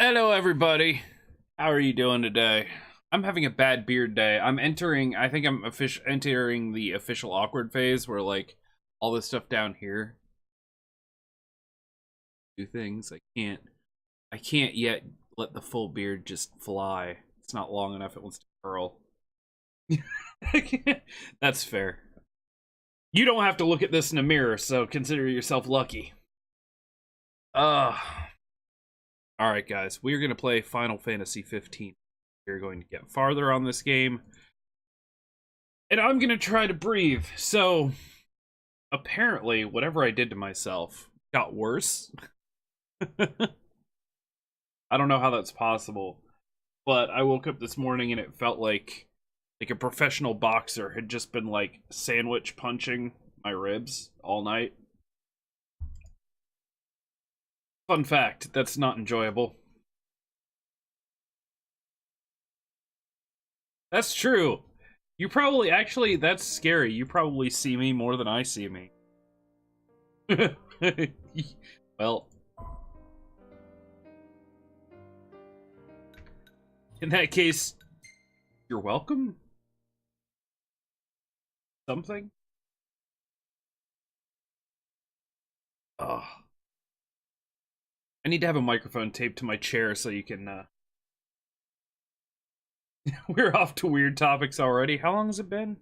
Hello, everybody. How are you doing today? I'm having a bad beard day. I think I'm entering the official awkward phase where, like, all this stuff down here do things. I can't yet let the full beard just fly. It's not long enough. It wants to curl. That's fair. You don't have to look at this in a mirror, so consider yourself lucky. Ugh. Alright, guys, we're going to play Final Fantasy 15. We're going to get farther on this game. And I'm going to try to breathe. So, apparently, whatever I did to myself got worse. I don't know how that's possible. But I woke up this morning and it felt like a professional boxer had just been, like, sandwich punching my ribs all night. Fun fact, that's not enjoyable. That's true. You probably, actually, that's scary. You probably see me more than I see me. Well. In that case, you're welcome? Something? Ugh. I need to have a microphone taped to my chair so you can, We're off to weird topics already. How long has it been?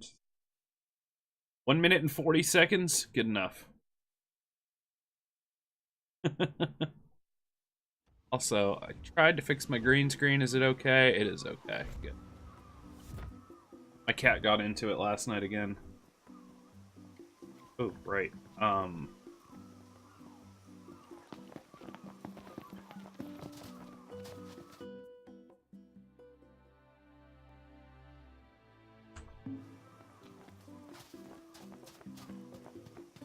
1 minute and 40 seconds? Good enough. Also, I tried to fix my green screen. Is it okay? It is okay. Good. My cat got into it last night again. Oh, right.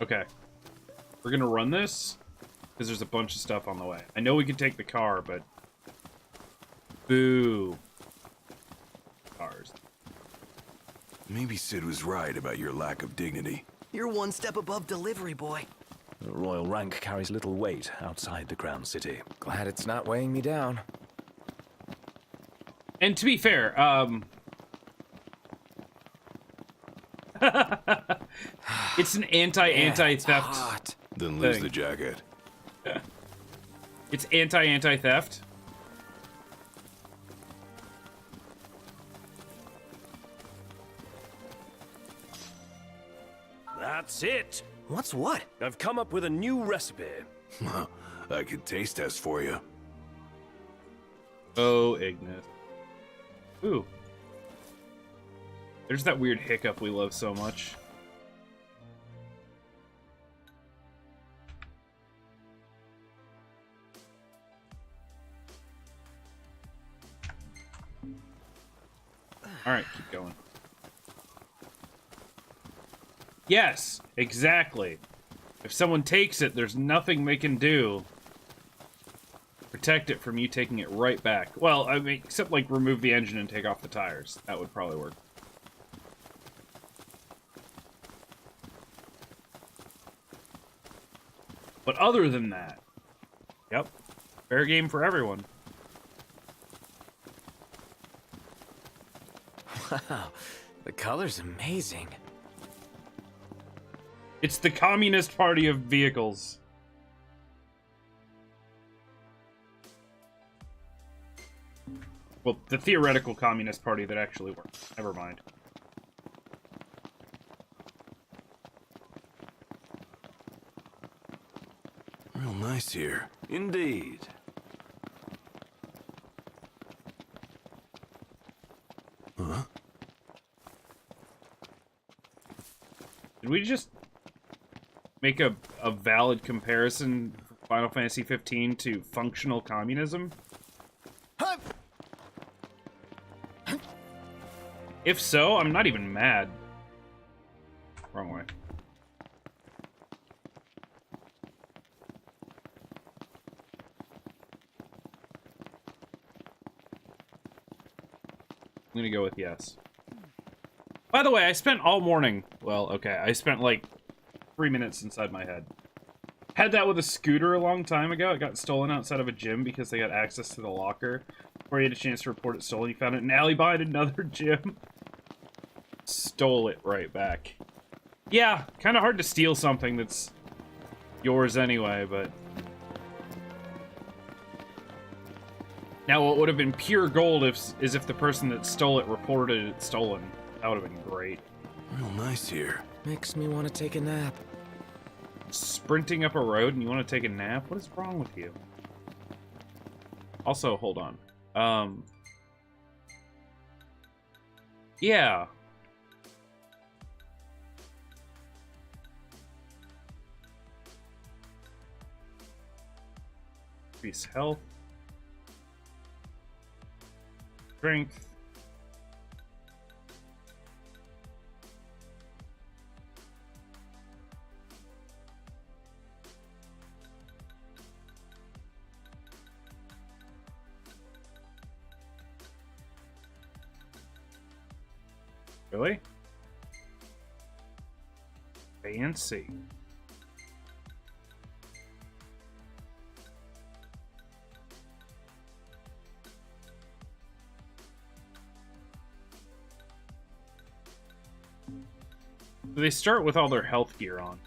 Okay. We're gonna run this, because there's a bunch of stuff on the way. I know we can take the car, but... Boo. Cars. Maybe Sid was right about your lack of dignity. You're one step above delivery boy. The royal rank carries little weight outside the Crown City. Glad it's not weighing me down. And to be fair, it's an anti-theft Hot. Then lose thing. the jacket. It's anti-theft. That's it! What's what? I've come up with a new recipe. I could taste test for you. Oh, Ignis. Ooh. There's that weird hiccup we love so much. Alright, keep going. Yes, exactly. If someone takes it, there's nothing they can do to protect it from you taking it right back. Well, I mean, except, like, remove the engine and take off the tires. That would probably work. But other than that, yep, fair game for everyone. Wow, the color's amazing. It's the Communist Party of vehicles. Well, the theoretical Communist Party that actually works. Never mind. Real nice here. Indeed. Huh? Did we just make a valid comparison for Final Fantasy 15 to functional communism? If so, I'm not even mad. Wrong way. I'm gonna go with yes. By the way, I spent all morning... Well, okay, I spent like 3 minutes inside my head. Had that with a scooter a long time ago. It got stolen outside of a gym because they got access to the locker. Before he had a chance to report it stolen, he found it in an alley behind another gym. Stole it right back. Yeah, kind of hard to steal something that's yours anyway, but... Now, what would have been pure gold is if the person that stole it reported it stolen. That would have been great. Real nice here. Makes me want to take a nap. Sprinting up a road and you want to take a nap? What is wrong with you? Also, hold on. Yeah. Increase health. Strength. Really? Fancy. They start with all their health gear on.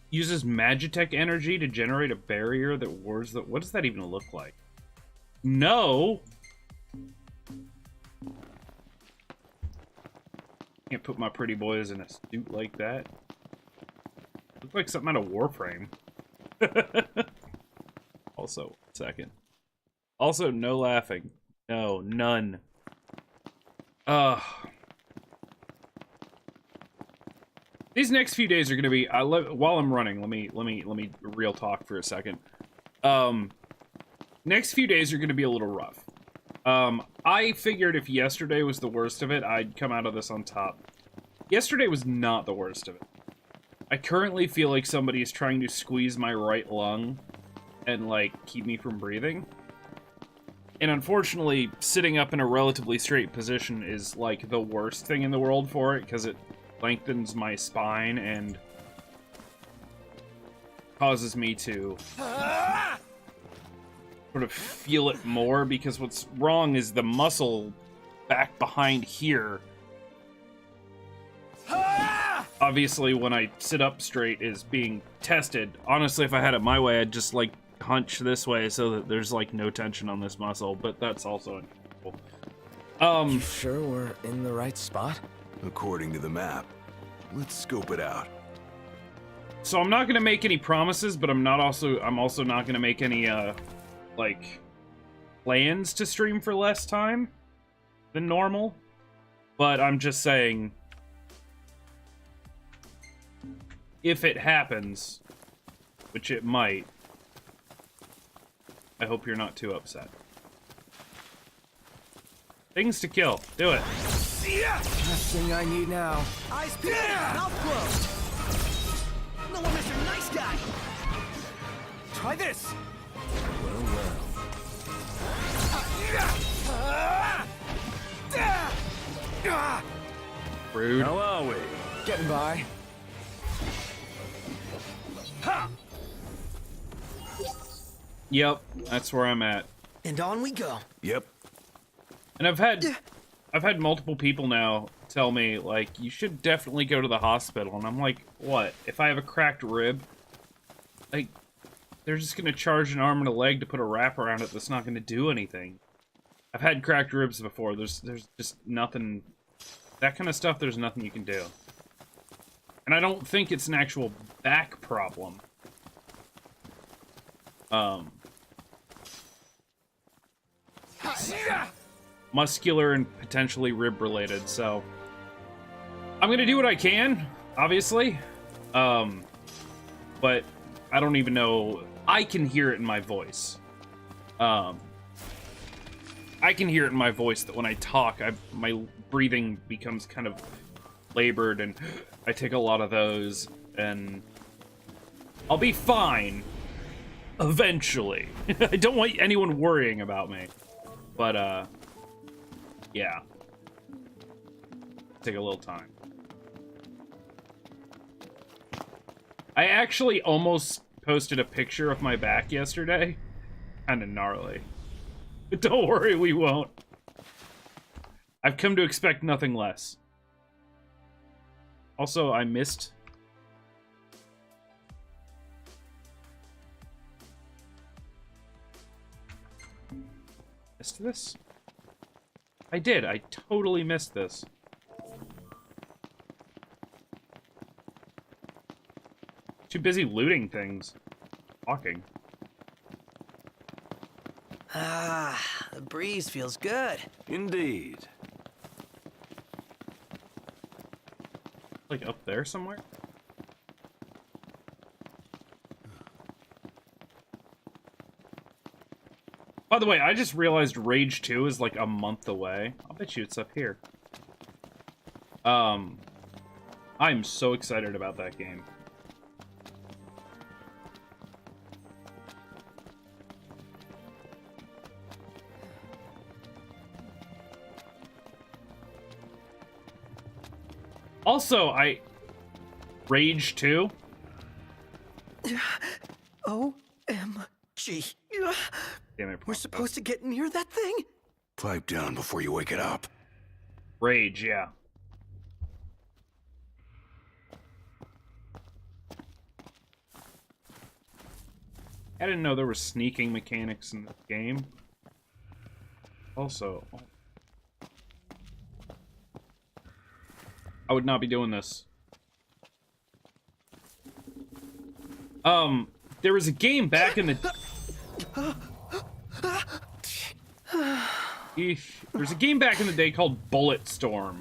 Uses Magitech energy to generate a barrier that wards the... What does that even look like? No! Can't put my pretty boys in a suit like that. Looks like something out of Warframe. Also, 1 second. Also, no laughing. No, none. These next few days are gonna be. While I'm running, let me real talk for a second. Next few days are gonna be a little rough. I figured if yesterday was the worst of it, I'd come out of this on top. Yesterday was not the worst of it. I currently feel like somebody is trying to squeeze my right lung and, like, keep me from breathing. And unfortunately, sitting up in a relatively straight position is, like, the worst thing in the world for it, because it lengthens my spine and causes me to sort of feel it more, because what's wrong is the muscle back behind here. Obviously, when I sit up straight is being tested. Honestly, if I had it my way, I'd just, like, hunch this way so that there's, like, no tension on this muscle, but that's also uncomfortable. You sure we're in the right spot? According to the map. Let's scope it out. So I'm not gonna make any promises, but I'm also not gonna make any like plans to stream for less time than normal. But I'm just saying, if it happens, which it might, I hope you're not too upset. Things to kill. Do it. Last thing I need now. Eyes peeled, mouth closed. No one, Mr. Nice Guy. Try this. Rude. How are we? Getting by. Yep, that's where I'm at. And on we go. Yep. And I've had multiple people now tell me, like, you should definitely go to the hospital. And I'm like, what? If I have a cracked rib? Like, they're just gonna charge an arm and a leg to put a wrap around it that's not gonna do anything. I've had cracked ribs before. There's just nothing... That kind of stuff, there's nothing you can do. And I don't think it's an actual back problem. Muscular and potentially rib related, so I'm gonna do what I can, obviously. But I don't even know. I can hear it in my voice. I can hear it in my voice that when I talk, my breathing becomes kind of labored, and I take a lot of those, and I'll be fine eventually. I don't want anyone worrying about me, but yeah, take a little time. I actually almost posted a picture of my back yesterday. Kind of gnarly. But don't worry, we won't. I've come to expect nothing less. Also, I missed... Missed this? I did. I totally missed this. Too busy looting things. Walking. Ah, the breeze feels good. Indeed. Like up there somewhere? By the way, I just realized Rage 2 is like a month away. I'll bet you it's up here. I'm so excited about that game. Also, Rage 2? OMG. Damn it. We're supposed to get near that thing? Pipe down before you wake it up. Rage, yeah. I didn't know there were sneaking mechanics in the game. Also, I would not be doing this. There was a game back in the... There's a game back in the day called Bulletstorm.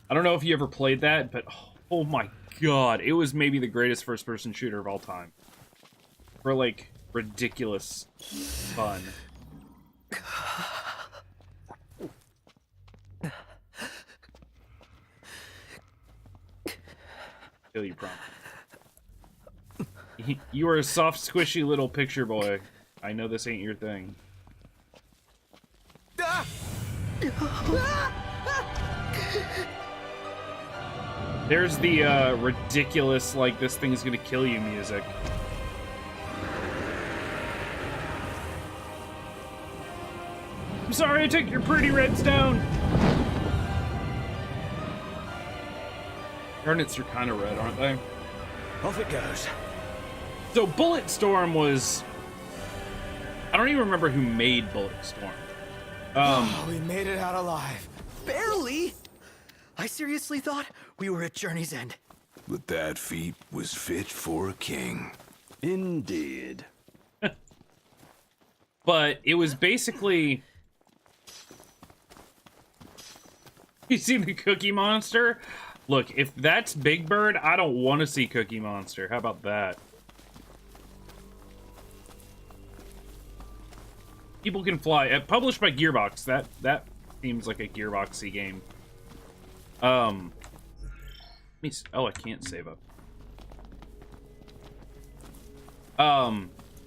I don't know if you ever played that, but oh my god, it was maybe the greatest first-person shooter of all time. For, like, ridiculous fun. Kill you, prom. You are a soft, squishy little picture boy. I know this ain't your thing. There's the ridiculous, like, this thing's gonna kill you music. I'm sorry I took your pretty redstone! Garnets are kind of red, aren't they? Off it goes. So Bulletstorm was... I don't even remember who made Bulletstorm. We made it out alive. Barely! I seriously thought we were at Journey's End. But that feat was fit for a king. Indeed. But it was basically... You see the Cookie Monster? Look, if that's Big Bird, I don't want to see Cookie Monster. How about that? People Can Fly. Published by Gearbox. That seems like a Gearboxy game. Let me oh, I can't save up.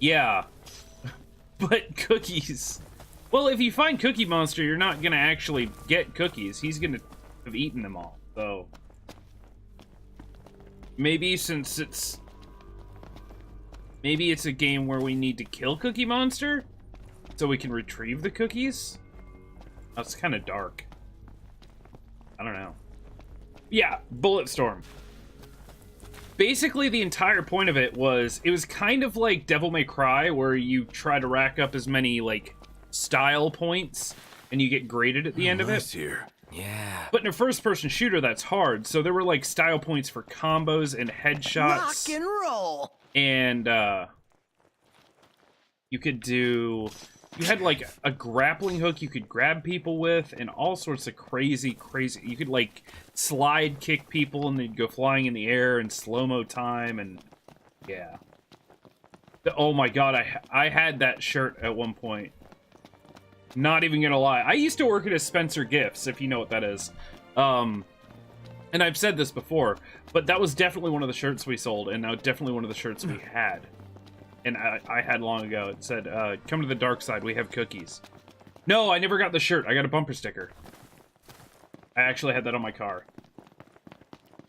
Yeah. But cookies. Well, if you find Cookie Monster, you're not gonna actually get cookies. He's gonna have eaten them all. So maybe since it's... Maybe it's a game where we need to kill Cookie Monster so we can retrieve the cookies? That's kind of dark. I don't know. Yeah, Bulletstorm. Basically, the entire point of it was kind of like Devil May Cry, where you try to rack up as many, like, style points, and you get graded at the end of it. Here. Yeah. But in a first-person shooter, that's hard. So there were, like, style points for combos and headshots. Rock and roll! And, you could do... You had, like, a grappling hook you could grab people with, and all sorts of crazy... You could, like, slide kick people, and they'd go flying in the air in slow-mo time, and... Yeah. Oh my god, I had that shirt at one point. Not even gonna lie. I used to work at a Spencer Gifts, if you know what that is. And I've said this before, but that was definitely one of the shirts we sold, and now definitely one of the shirts we had. And I had long ago. It said, come to the dark side, we have cookies. No, I never got the shirt. I got a bumper sticker. I actually had that on my car.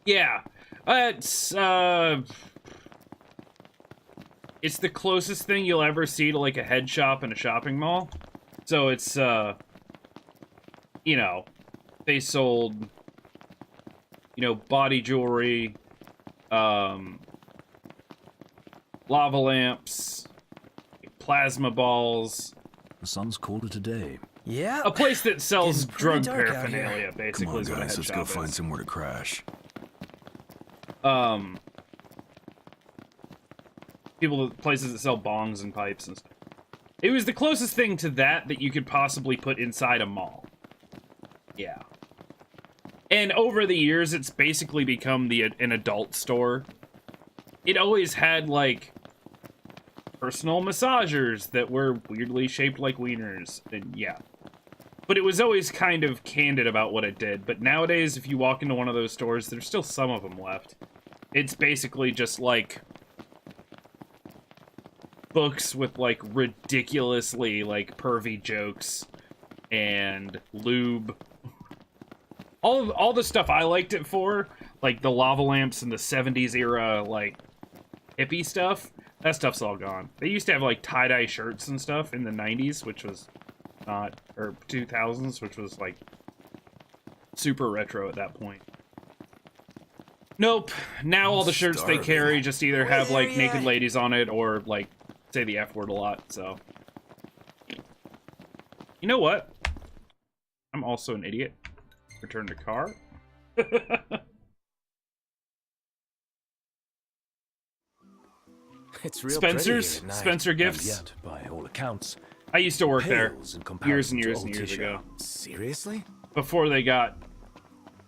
Yeah. It's the closest thing you'll ever see to, like, a head shop in a shopping mall. So it's, you know, they sold... you know, body jewelry, lava lamps, plasma balls. The sun's called it a day. Yeah. A place that sells Getting pretty drug dark out paraphernalia, here. basically, Come on, is what a guys, head let's shop go find is. somewhere to crash. Places that sell bongs and pipes and stuff. It was the closest thing to that you could possibly put inside a mall. Yeah. And over the years, it's basically become an adult store. It always had, like, personal massagers that were weirdly shaped like wieners. And yeah. But it was always kind of candid about what it did. But nowadays, if you walk into one of those stores, there's still some of them left. It's basically just, like, books with, like, ridiculously, like, pervy jokes and lube. All the stuff I liked it for, like the lava lamps and the 70s era, like, hippie stuff, that stuff's all gone. They used to have, like, tie-dye shirts and stuff in the 90s, which was not, or 2000s, which was, like, super retro at that point. Nope. Now all the shirts they carry just either have, like, naked ladies on it or, like, say the F word a lot, so. You know what? I'm also an idiot. Return to car. It's real Spencer's? pretty here at night. Spencer And Gifts? yet, by all accounts, I used to work there pales in years and comparison years to and old years Tisha. ago. Seriously? Before they got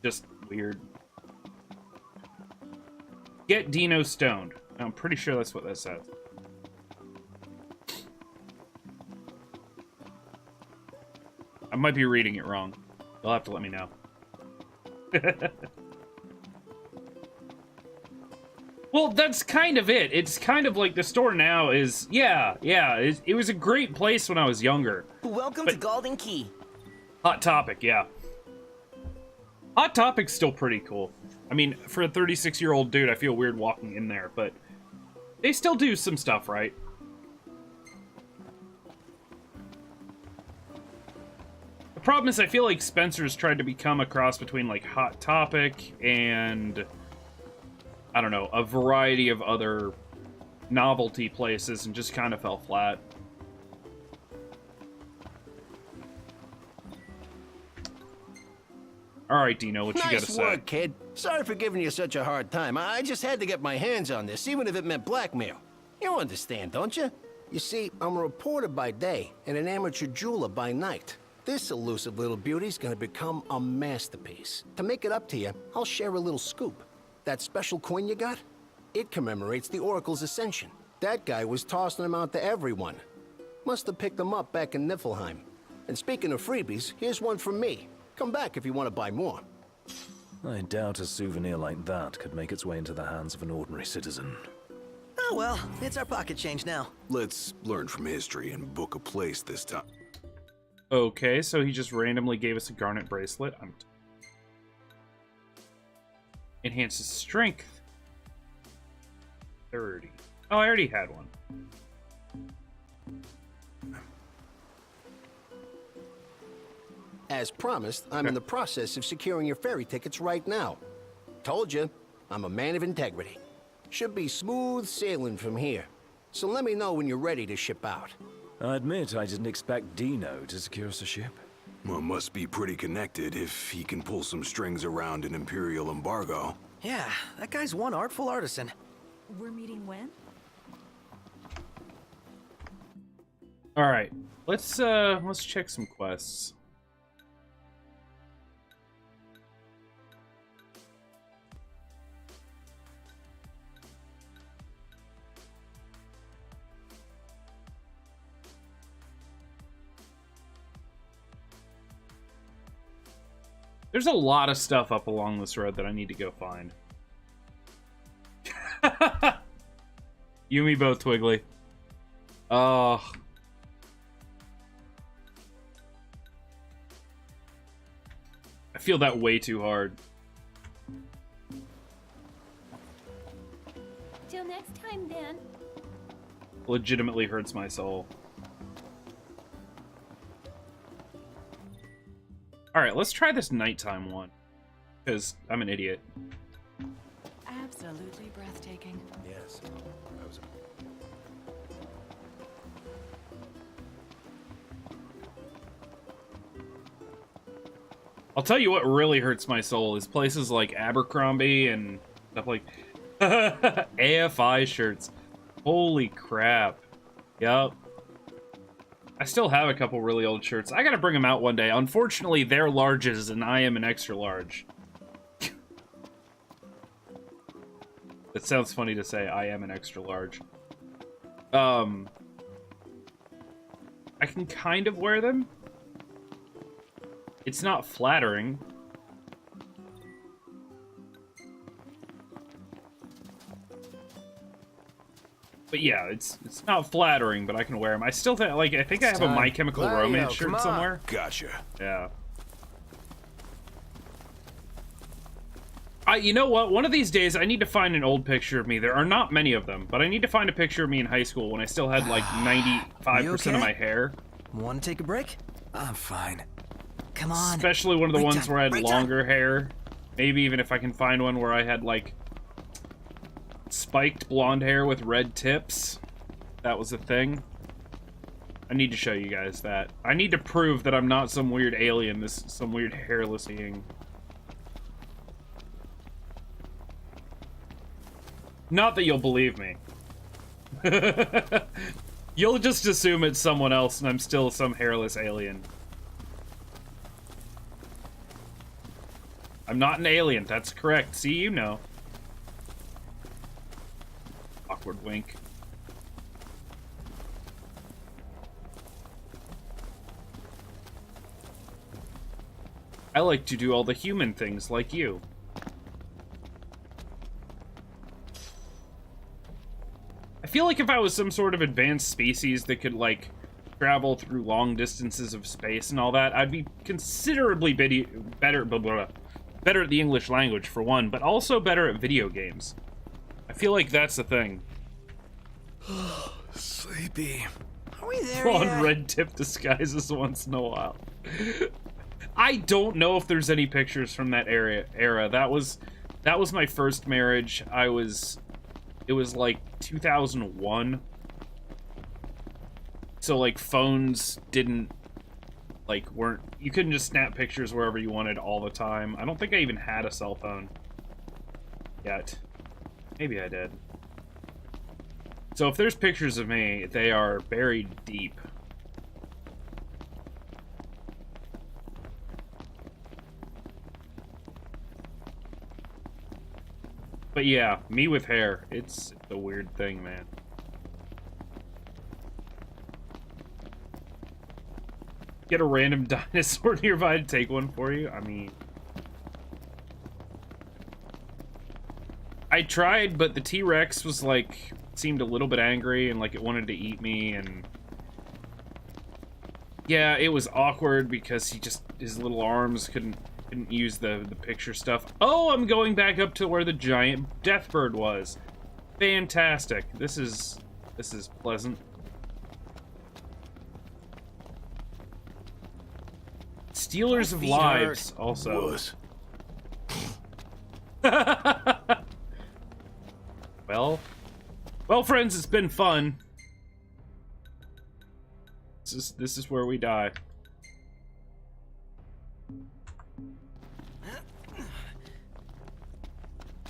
just weird. Get Dino stoned. I'm pretty sure that's what that says. I might be reading it wrong. You'll have to let me know. Well, that's kind of it. It's kind of like the store now is, yeah. It was a great place when I was younger. Welcome to Golden Key. Hot Topic, yeah. Hot Topic's still pretty cool. I mean, for a 36-year-old dude, I feel weird walking in there, but they still do some stuff, right? The problem is I feel like Spencer's tried to become a cross between, like, Hot Topic and, I don't know, a variety of other novelty places and just kind of fell flat. All right, Dino, what you gotta Nice say? work, kid. Sorry for giving you such a hard time. I just had to get my hands on this, even if it meant blackmail. You understand, don't you? You see, I'm a reporter by day and an amateur jeweler by night. This elusive little beauty's gonna become a masterpiece. To make it up to you, I'll share a little scoop. That special coin you got? It commemorates the Oracle's ascension. That guy was tossing them out to everyone. Must have picked them up back in Niflheim. And speaking of freebies, here's one from me. Come back if you want to buy more. I doubt a souvenir like that could make its way into the hands of an ordinary citizen. Oh well, it's our pocket change now. Let's learn from history and book a place this time. Okay, so he just randomly gave us a garnet bracelet. Enhances strength. 30. Oh, I already had one. As promised, I'm in the process of securing your ferry tickets right now. Told you, I'm a man of integrity. Should be smooth sailing from here. So let me know when you're ready to ship out. I admit I didn't expect Dino to secure us a ship. Well, must be pretty connected if he can pull some strings around an Imperial embargo. Yeah, that guy's one artful artisan. We're meeting when? All right, let's check some quests. There's a lot of stuff up along this road that I need to go find. You and me both, Twiggly. I feel that way too hard. Till next time, then. Legitimately hurts my soul. Alright, let's try this nighttime one. Because I'm an idiot. Absolutely breathtaking. Yes. I'll tell you what really hurts my soul is places like Abercrombie and stuff like AFI shirts. Holy crap. Yup. I still have a couple really old shirts. I gotta bring them out one day. Unfortunately, they're larges and I am an extra large. It sounds funny to say I am an extra large. I can kind of wear them. It's not flattering. But yeah, it's not flattering, but I can wear them. I still think, like, I think I have a My Chemical Romance shirt somewhere. Gotcha. Yeah. You know what? One of these days, I need to find an old picture of me. There are not many of them, but I need to find a picture of me in high school when I still had, like, 95% of my hair. Want to take a break? I'm fine. Come on. Especially one of the Break ones time, where I had break time. longer hair. Maybe even if I can find one where I had, like, spiked blonde hair with red tips. That was a thing. I need to show you guys that. I need to prove that I'm not some weird alien, some weird hairless being. Not that you'll believe me. You'll just assume it's someone else and I'm still some hairless alien. I'm not an alien, that's correct. See, you know. Awkward wink. I like to do all the human things like you. I feel like if I was some sort of advanced species that could, like, travel through long distances of space and all that, I'd be considerably better at the English language, for one, but also better at video games. I feel like that's the thing. Sleepy. Are we there Blonde yet? red tip disguises once in a while. I don't know if there's any pictures from that era. That was my first marriage. It was like 2001. So like phones you couldn't just snap pictures wherever you wanted all the time. I don't think I even had a cell phone yet. Maybe I did. So if there's pictures of me, they are buried deep. But yeah, me with hair, it's a weird thing, man. Get a random dinosaur nearby to take one for you? I mean... I tried, but the T-Rex was like, seemed a little bit angry and like it wanted to eat me, and... Yeah, it was awkward because his little arms couldn't use the picture stuff. Oh, I'm going back up to where the giant deathbird was. Fantastic. This is pleasant. Stealers of Lives, also. Well, friends, it's been fun. This is where we die.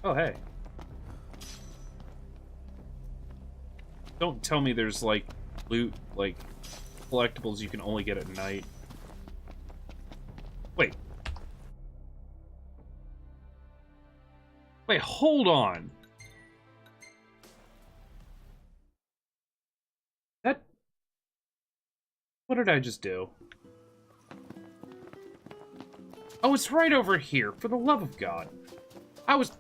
Oh, hey. Don't tell me there's, like, loot, like, collectibles you can only get at night. Wait. Wait, hold on. What did I just do? Oh, it's right over here, for the love of God. I was...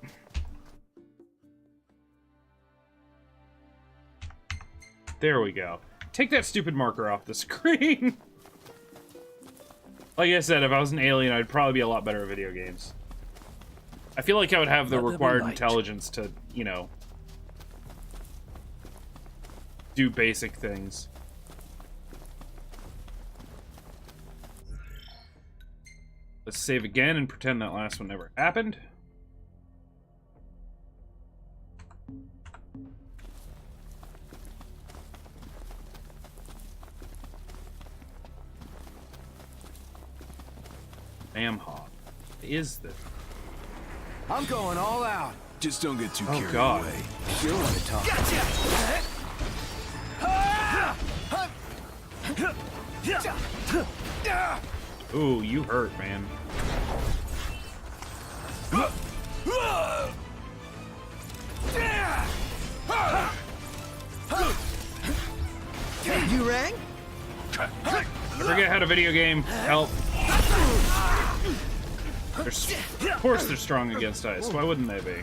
There we go. Take that stupid marker off the screen. Like I said, if I was an alien, I'd probably be a lot better at video games. I feel like I would have the required intelligence to, you know, do basic things. Let's save again and pretend that last one never happened. Bam hog. Is this? I'm going all out. Just don't get too carried God. away. You want to talk? Gotcha! Ooh, you hurt, man. You rang? Forget how to video game. Help. Of course they're strong against ice. Why wouldn't they be?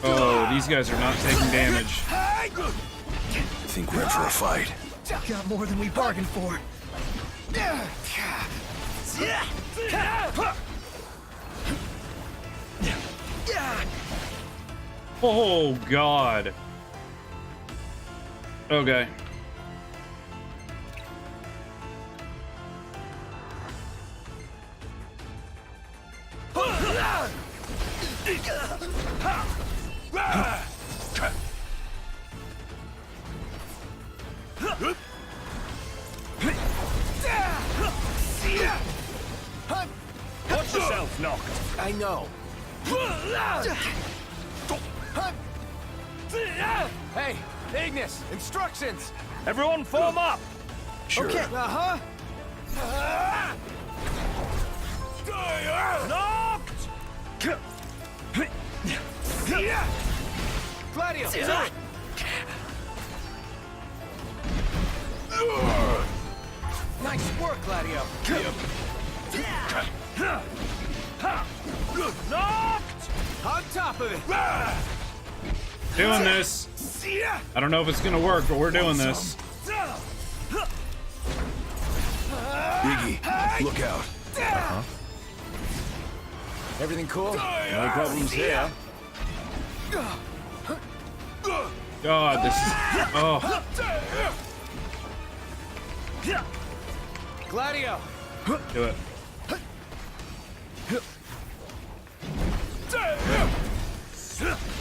Oh, these guys are not taking damage. I think we're in for a fight. Got more than we bargained for. Oh, God. Okay. Watch yourself, knocked. I know. Hey, Ignis, instructions. Everyone form up. Sure. Okay. Uh-huh. Knocked! Gladio, do it! Nice work, Gladio. Knocked! On top of it. Doing this. I don't know if it's gonna work, but we're doing this. Iggy, look out. Everything cool? No problems here. God, this is... Oh. Gladio! Do it.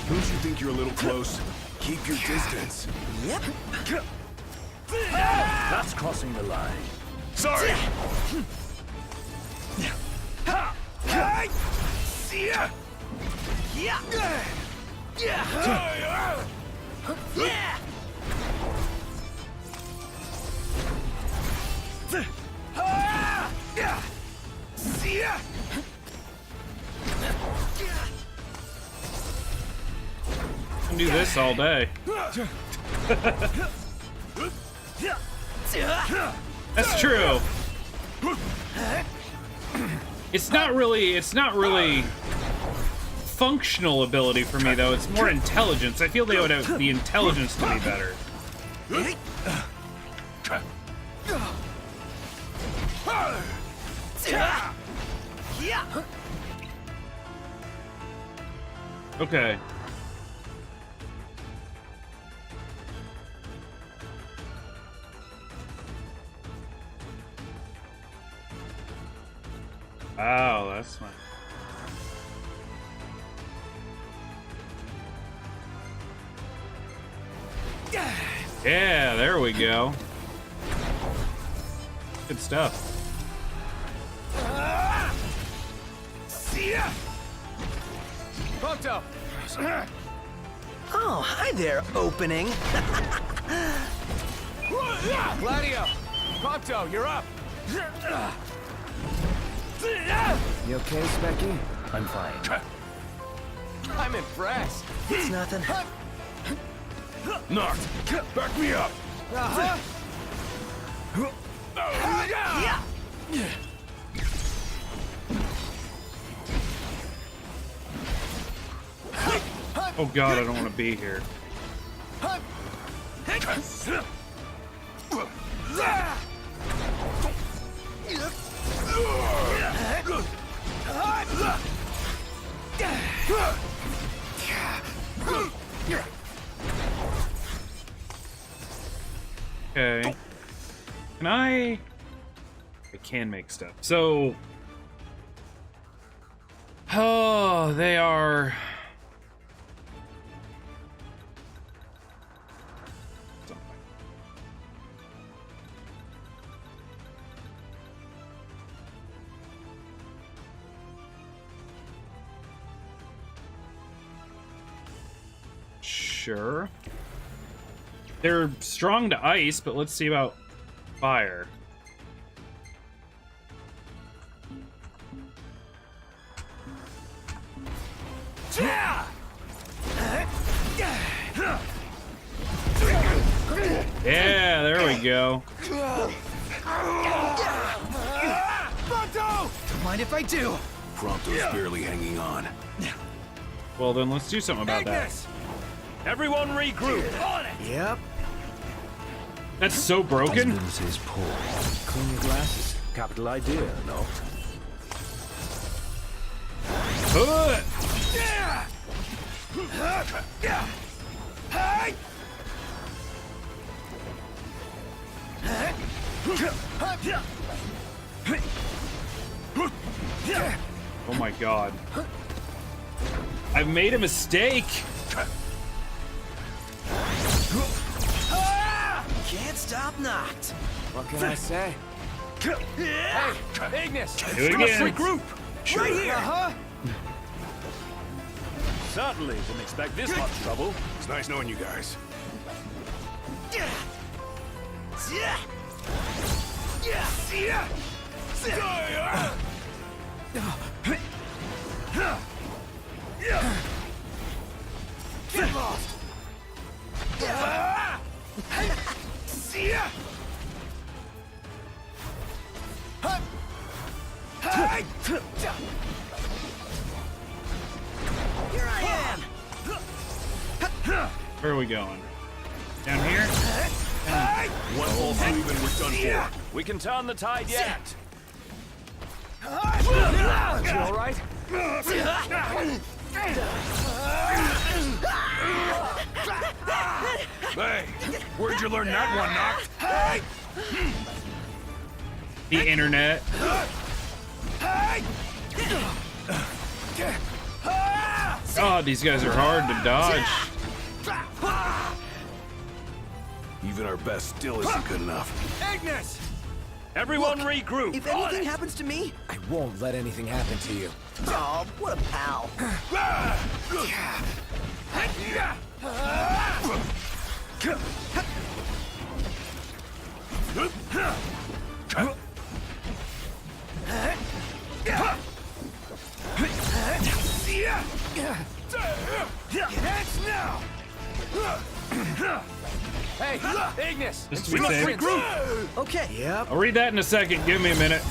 Don't you think you're a little close? Keep your distance. Yep. That's crossing the line. Sorry. I can do this all day. That's true. It's not really functional ability for me though. It's more intelligence. I feel they would have the intelligence to be better. Okay. Oh, that's fine. Yeah, there we go. Good stuff. Pronto! Oh, hi there, opening. Gladio! Pronto, you're up! You okay, Specky? I'm fine. I'm impressed. It's nothing. Knocked. Back me up. Oh god, I don't want to be here. Okay. Can I can make stuff. So... Oh, they are... Sure. They're strong to ice, but let's see about fire. Yeah, there we go. Don't mind if I do. Prompto's barely hanging on. Well, then let's do something about that. Everyone regroup. Yep. That's so broken. His poor. Clean your glasses. Capital idea, no? Ugh. Oh my god. I've made a mistake. Can't stop knocked. What can I say? Hey, Ignis, Do it we must again. regroup. Right here. Certainly didn't expect this much trouble. It's nice knowing you guys. Get lost. Here I am. Where are we going? Down here? One false move and we're done for. We can turn the tide yet. You You all right? Hey, where'd you learn that one, Knock? The internet. God, these guys are hard to dodge. Even our best still isn't good enough. Ignis! Everyone regroup. If anything happens to me, I won't let anything happen to you. oh, what a pal. Hey, Ignis! Just to We be must safe. regroup! Okay. Yep. I'll read that in a second. Give me a minute.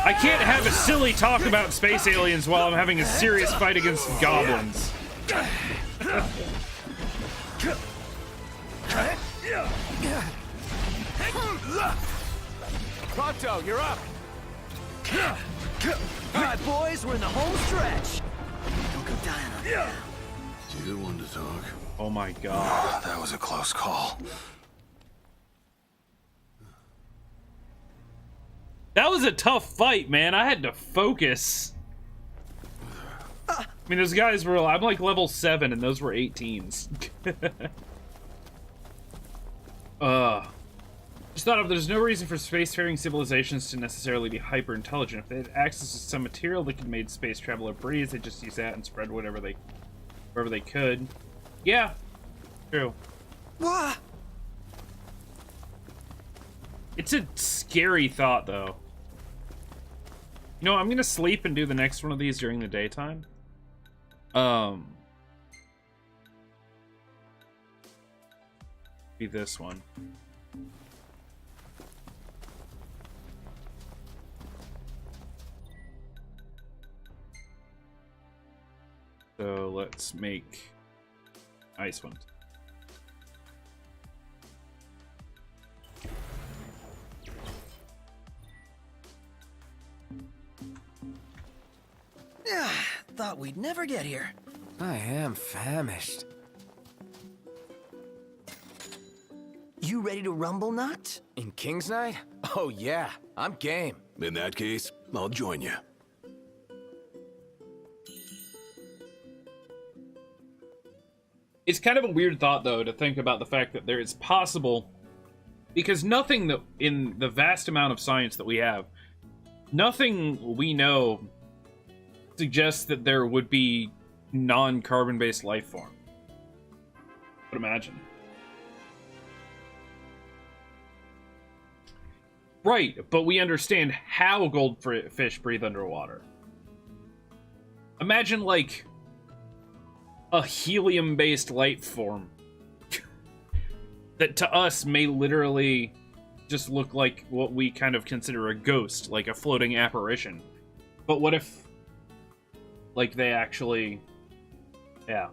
I can't have a silly talk about space aliens while I'm having a serious fight against goblins. Pronto, you're up! All right, boys, we're in the home stretch. Don't go dying on me. It's a good one to talk. Oh my god. That was a close call. That was a tough fight, man. I had to focus. I mean, those guys were... I'm like level 7, and those were 18s. Just thought of there's no reason for spacefaring civilizations to necessarily be hyper-intelligent. If they had access to some material that could make space travel a breeze, they just use that and spread wherever they could. Yeah, true. What? It's a scary thought, though. You know, I'm gonna sleep and do the next one of these during the daytime. Be this one. So let's make ice one. Thought we'd never get here. I am famished. You ready to rumble, Not? In King's Night? Oh yeah, I'm game. In that case, I'll join you. It's kind of a weird thought, though, to think about the fact that there is possible, because nothing that in the vast amount of science that we have, nothing we know suggests that there would be non-carbon-based life form. But imagine. Right, but we understand how goldfish breathe underwater. Imagine, like, a helium-based life form that to us may literally just look like what we kind of consider a ghost, like a floating apparition. But what if, like, they actually... Yeah.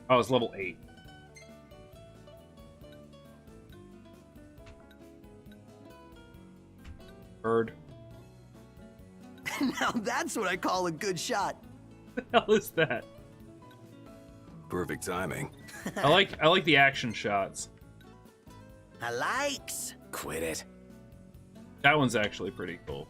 Oh, it's level 8. Bird. Now that's what I call a good shot. What the hell is that? Perfect timing. I like the action shots. I likes. Quit it. That one's actually pretty cool.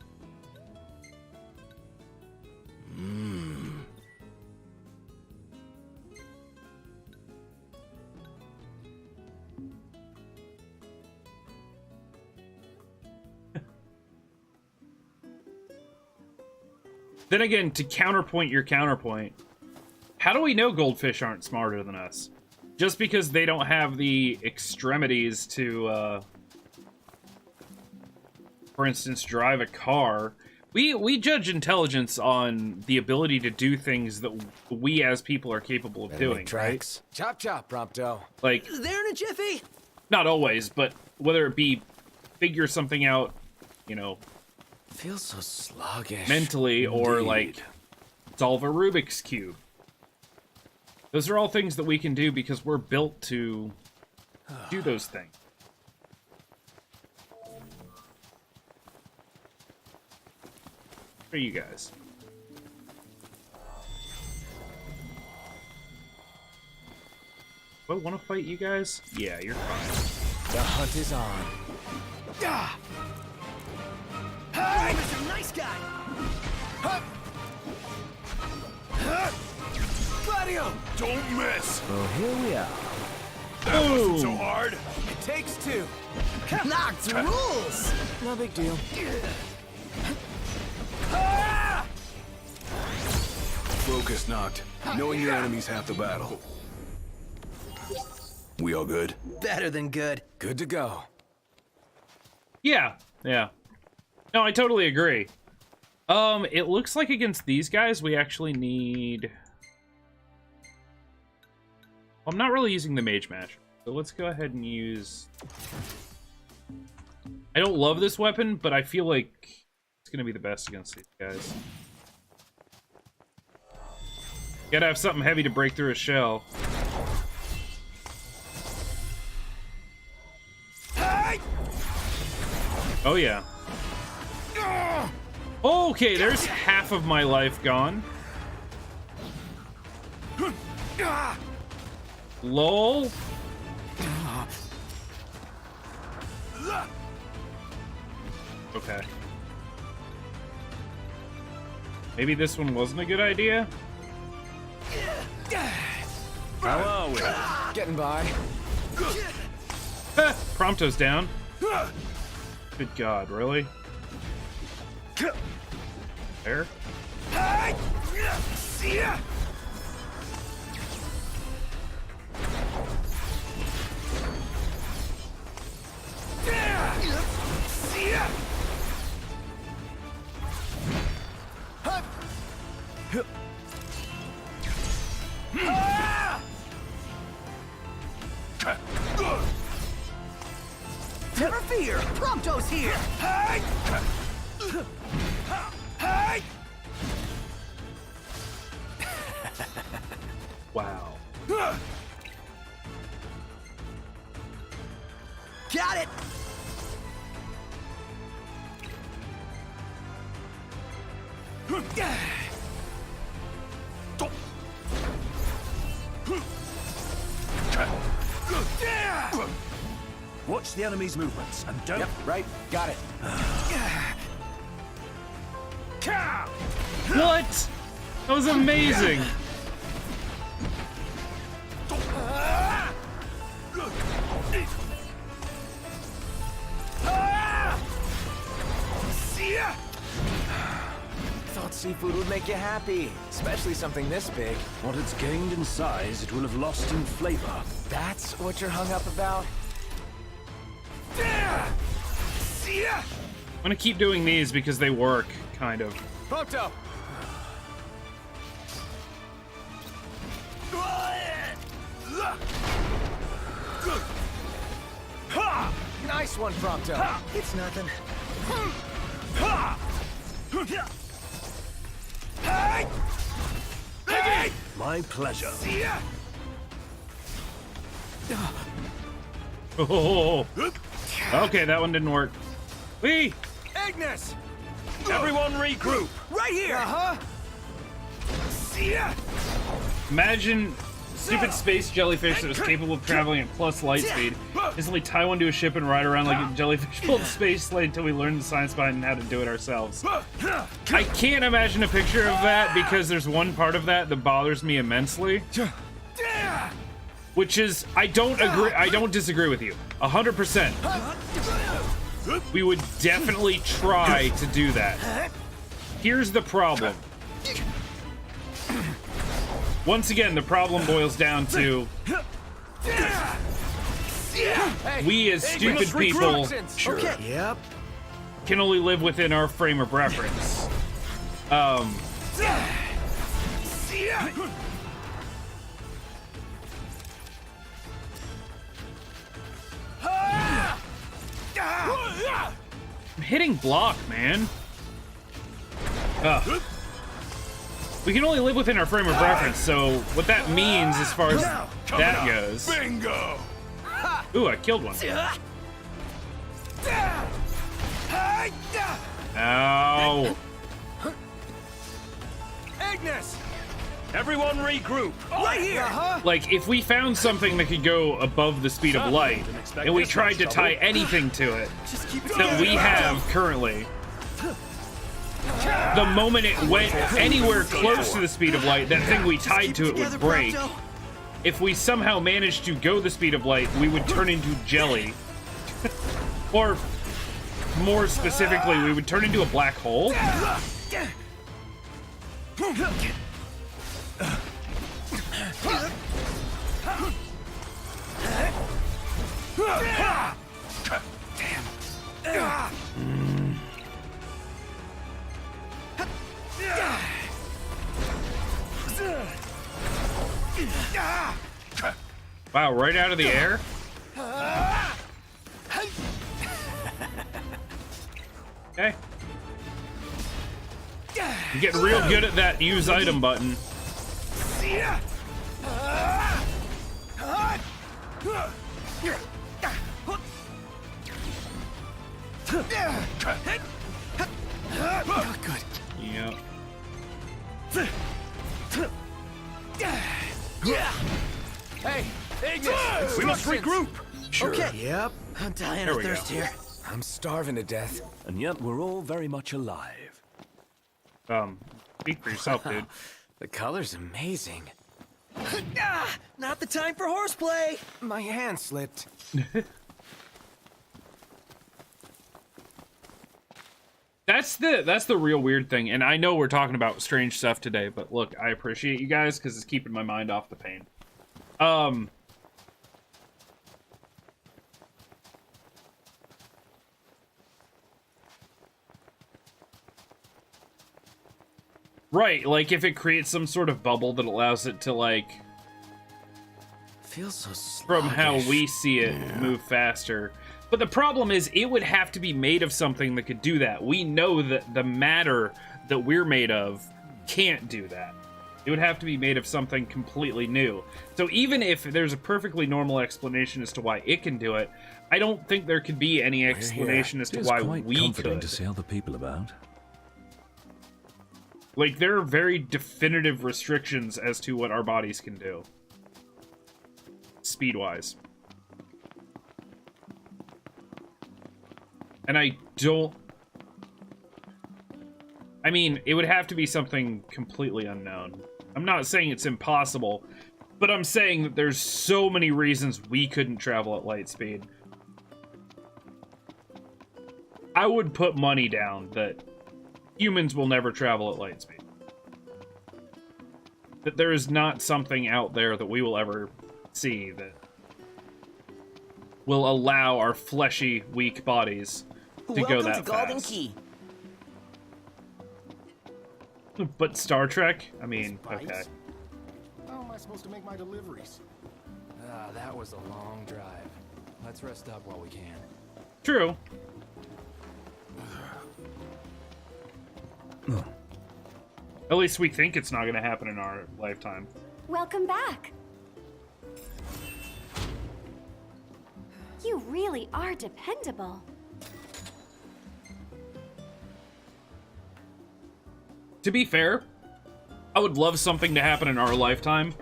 Then again, to counterpoint your counterpoint, how do we know goldfish aren't smarter than us? Just because they don't have the extremities to, for instance, drive a car. We judge intelligence on the ability to do things that we as people are capable of doing, right? Tracks. Chop chop, Prompto. Like, There in a jiffy. not always, but whether it be figure something out, you know, Feels so sluggish. mentally, or Indeed. like solve a Rubik's Cube. Those are all things that we can do because we're built to do those things. Where are you guys? Do I want to fight you guys? Yeah, you're fine. The hunt is on. Hey, Mr. Nice Guy. Gladio! Don't miss! Well, here we are. That wasn't so Boom. hard. It takes two. Knocked rules. No big deal. Focus knocked. Knowing your enemy's half the battle. We all good? Better than good. Good to go. Yeah, yeah. No, I totally agree. It looks like against these guys, we actually need... I'm not really using the Mage Mash, so let's go ahead and use... I don't love this weapon, but I feel like it's gonna be the best against these guys. Gotta have something heavy to break through a shell. Oh yeah. Okay, there's half of my life gone. LOL. Okay. Maybe this one wasn't a good idea? How are we? Getting by. Prompto's down. Good God, really? There? Never fear, Prompto's here. Wow. Got it. Watch the enemy's movements and don't. Yep, right. Got it. What? That was amazing. Thought seafood would make you happy, especially something this big. What it's gained in size, it will have lost in flavor. That's what you're hung up about? I'm gonna keep doing these because they work, kind of. Prompto! Nice one, Prompto. It's nothing. My pleasure. Oh. Okay, that one didn't work. Whee! Ignis! Everyone regroup. Right here. Imagine stupid space jellyfish that was capable of traveling at plus light speed. Instantly tie one to a ship and ride around like a jellyfish full of space slate until we learn the science behind how to do it ourselves. I can't imagine a picture of that because there's one part of that that bothers me immensely. Which is, I don't disagree with you. 100%. We would definitely try to do that. Here's the problem. Once again, the problem boils down to we as stupid people Okay. Yep. can only live within our frame of reference. I'm hitting block, man. We can only live within our frame of reference, so what that means as far as that goes. Bingo! Ooh, I killed one. Ow. Ignis! Everyone regroup. Right here. Like, if we found something that could go above the speed of light, and we tried to tie anything to it Just keep it that we have currently, the moment it went anywhere close to the speed of light, that thing we tied to it would break. If we somehow managed to go the speed of light, we would turn into jelly. Or, more specifically, we would turn into a black hole. Wow, right out of the air? Okay. I'm getting real good at that use item button. Not good. Yep. Hey, Ignis! We must regroup. Okay. Yep. I'm dying There of we go. thirst here. I'm starving to death. And yet we're all very much alive. Speak for yourself, dude. The color's amazing. Not the time for horseplay. My hand slipped. That's the real weird thing, and I know we're talking about strange stuff today, but look, I appreciate you guys because it's keeping my mind off the pain. Right, like if it creates some sort of bubble that allows it to, like, Feels so sluggish. from how we see it, move faster. But the problem is, it would have to be made of something that could do that. We know that the matter that we're made of can't do that. It would have to be made of something completely new. So even if there's a perfectly normal explanation as to why it can do it, I don't think there could be any explanation as to It's why quite we comforting could. to see other people about. Like, there are very definitive restrictions as to what our bodies can do. Speed-wise. And I don't... I mean, it would have to be something completely unknown. I'm not saying it's impossible, but I'm saying that there's so many reasons we couldn't travel at light speed. I would put money down that humans will never travel at light speed. That there is not something out there that we will ever see that will allow our fleshy, weak bodies to go Welcome that to Golden fast. Key. But Star Trek? I mean, Spice? okay. How am I supposed to make my deliveries? Ah, that was a long drive. Let's rest up while we can. True. At least we think it's not going to happen in our lifetime. Welcome back. You really are dependable. To be fair, I would love something to happen in our lifetime.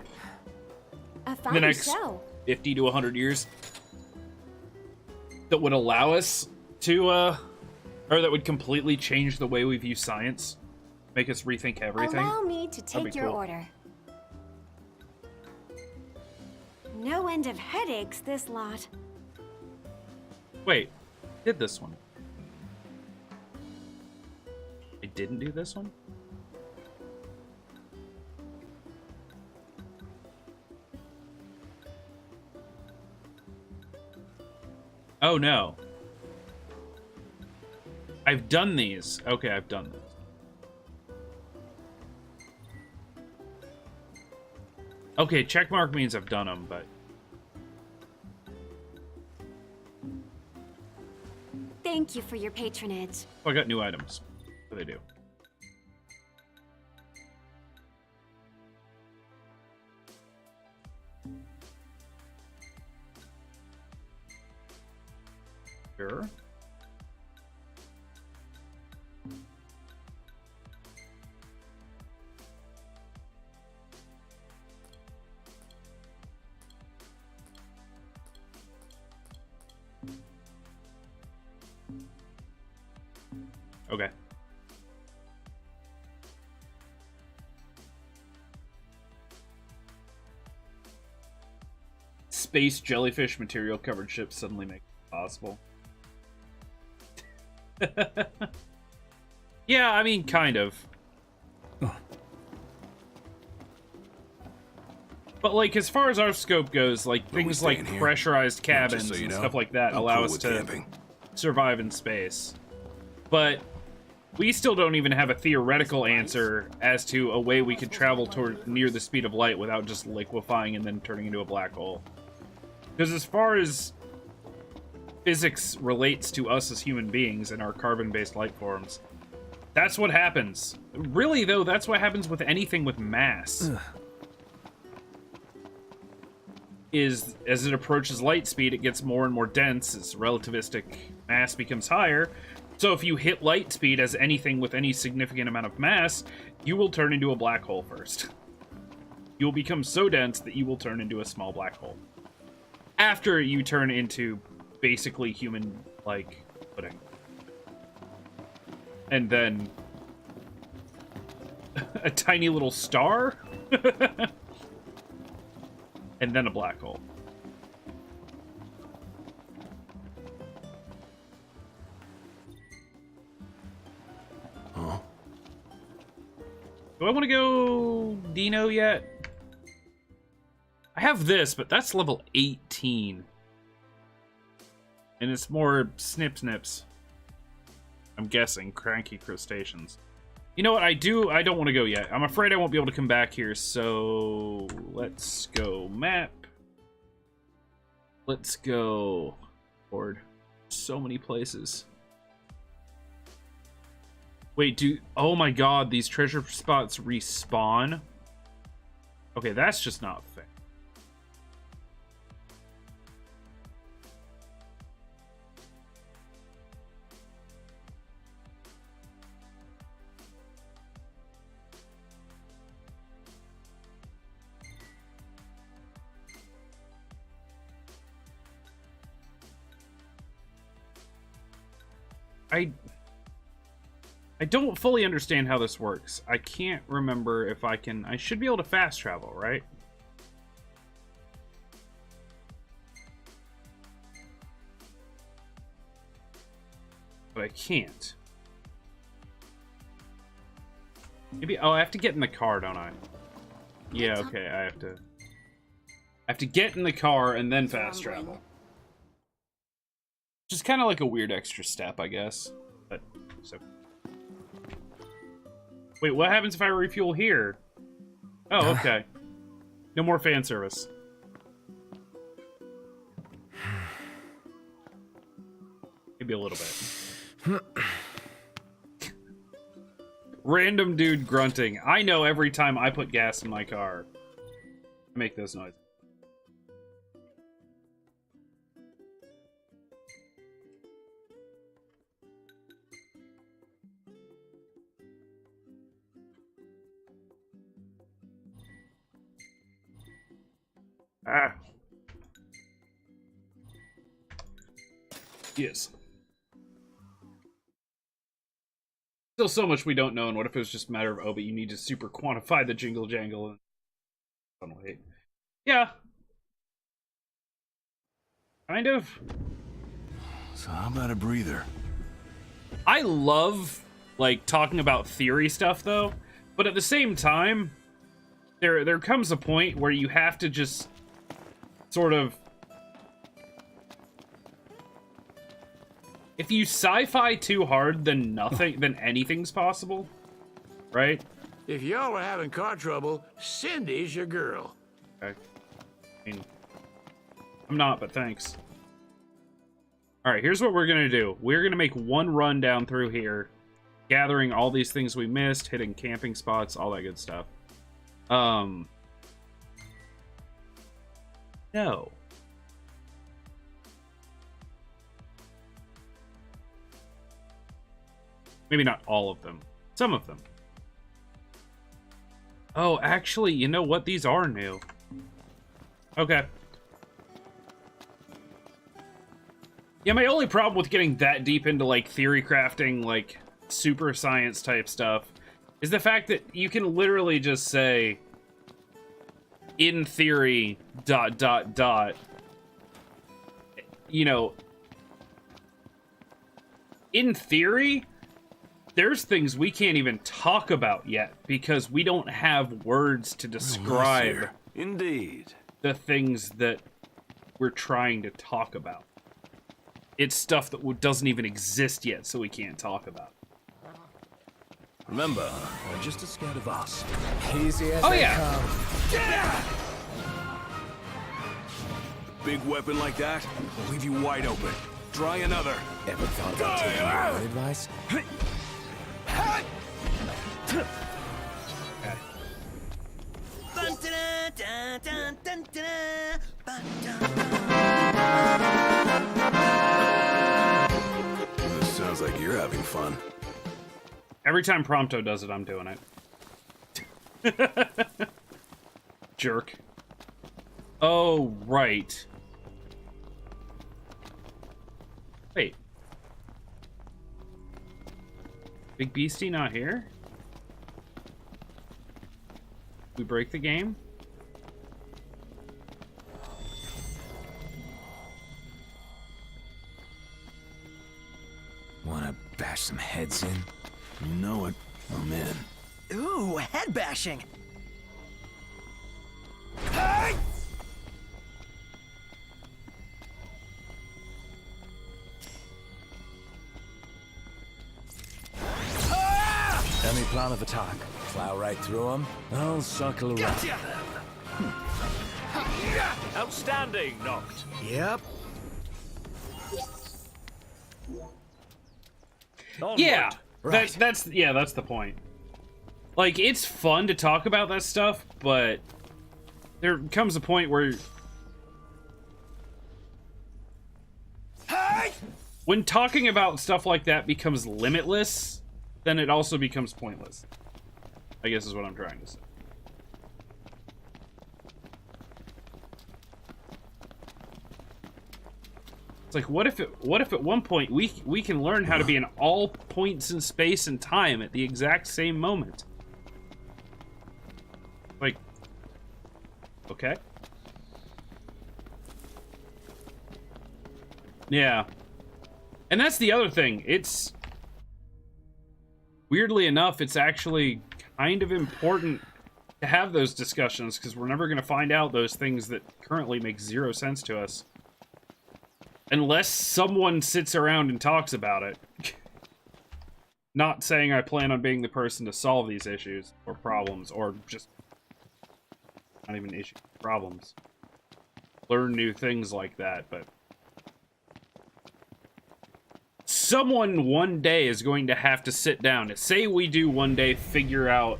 A In fine the next show. 50 to 100 years. That would allow us to, or that would completely change the way we view science. Make us rethink everything. Allow me to That'd take be your cool. order. No end of headaches, this lot. Wait, did this one? I didn't do this one? Oh no. I've done these. Okay, I've done this. Okay, checkmark means I've done them, but... Thank you for your patronage. Oh, I got new items. What do they do? Sure. Okay. Space jellyfish material covered ships suddenly make it possible. Yeah, I mean, kind of. But, like, as far as our scope goes, like, things like staying here? pressurized cabins so you and know, stuff like that I'm allow cool us with to camping. survive in space. But we still don't even have a theoretical answer as to a way we could travel toward near the speed of light without just liquefying and then turning into a black hole. Because as far as physics relates to us as human beings and our carbon-based life forms, that's what happens. Really, though, that's what happens with anything with mass. Is as it approaches light speed, it gets more and more dense. Its relativistic mass becomes higher. So if you hit light speed as anything with any significant amount of mass, you will turn into a black hole first. You'll become so dense that you will turn into a small black hole. After you turn into basically human-like pudding. And then a tiny little star? And then a black hole. Huh? Do I want to go Dino yet? I have this, but that's level 18. And it's more snip snips. I'm guessing cranky crustaceans. You know what? I don't want to go yet. I'm afraid I won't be able to come back here, so let's go map. Let's go. Lord, so many places. Wait, oh my god, these treasure spots respawn? Okay, that's just not fair. I don't fully understand how this works. I can't remember if I can... I should be able to fast travel, right? But I can't. Maybe... Oh, I have to get in the car, don't I? Yeah, okay, I have to get in the car and then fast travel. Just kind of like a weird extra step, I guess. But, so... Wait, what happens if I refuel here? Oh, okay. No more fan service. Maybe a little bit. Random dude grunting. I know every time I put gas in my car, I make those noises. Ah. Yes. Still so much we don't know, and what if it was just a matter of, oh, but you need to super quantify the jingle jangle and... wait. Yeah. Kind of. So how about a breather? I love, like, talking about theory stuff, though, but at the same time, there comes a point where you have to just sort of... If you sci-fi too hard, then anything's possible, right? If y'all are having car trouble, Cindy's your girl. Okay. I mean, I'm not, but thanks. Alright, here's what we're gonna do. We're gonna make one run down through here, gathering all these things we missed, hitting camping spots, all that good stuff. No. Maybe not all of them. Some of them. Oh, actually, you know what? These are new. Okay. Yeah, my only problem with getting that deep into, like, theory crafting, like, super science type stuff is the fact that you can literally just say, in theory, ... You know, in theory, there's things we can't even talk about yet because we don't have words to describe Indeed. the things that we're trying to talk about. It's stuff that doesn't even exist yet, so we can't talk about. Remember, they're just as scared of us. Easy as Oh, they yeah. come. Big weapon like that will leave you wide open. Try another. Ever thought about taking my own advice? This sounds like you're having fun. Every time Prompto does it, I'm doing it. Jerk. Oh, right. Wait. Big Beastie not here? We break the game? Wanna bash some heads in? You know it. I'm in. Ooh, head bashing. Any plan of attack? Plow right through him. I'll circle around. Gotcha! Outstanding, Noct. Yep. Onward. Yeah, Right. that's the point. Like, it's fun to talk about that stuff, but there comes a point where when talking about stuff like that becomes limitless, then it also becomes pointless, I guess is what I'm trying to say. It's like, what if at one point we can learn how to be in all points in space and time at the exact same moment? Like, okay. Yeah. And that's the other thing. It's weirdly enough, it's actually kind of important to have those discussions, because we're never going to find out those things that currently make zero sense to us. Unless someone sits around and talks about it. Not saying I plan on being the person to solve these issues or problems, or just not even issues, problems. Learn new things like that, but someone one day is going to have to sit down. Say we do one day figure out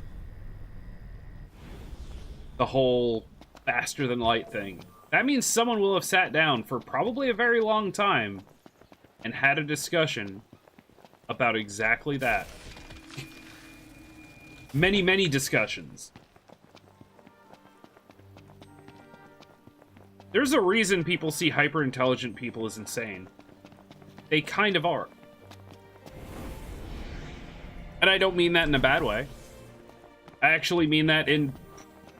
the whole faster than light thing. That means someone will have sat down for probably a very long time and had a discussion about exactly that. Many, many discussions. There's a reason people see hyper-intelligent people as insane. They kind of are. And I don't mean that in a bad way. I actually mean that in...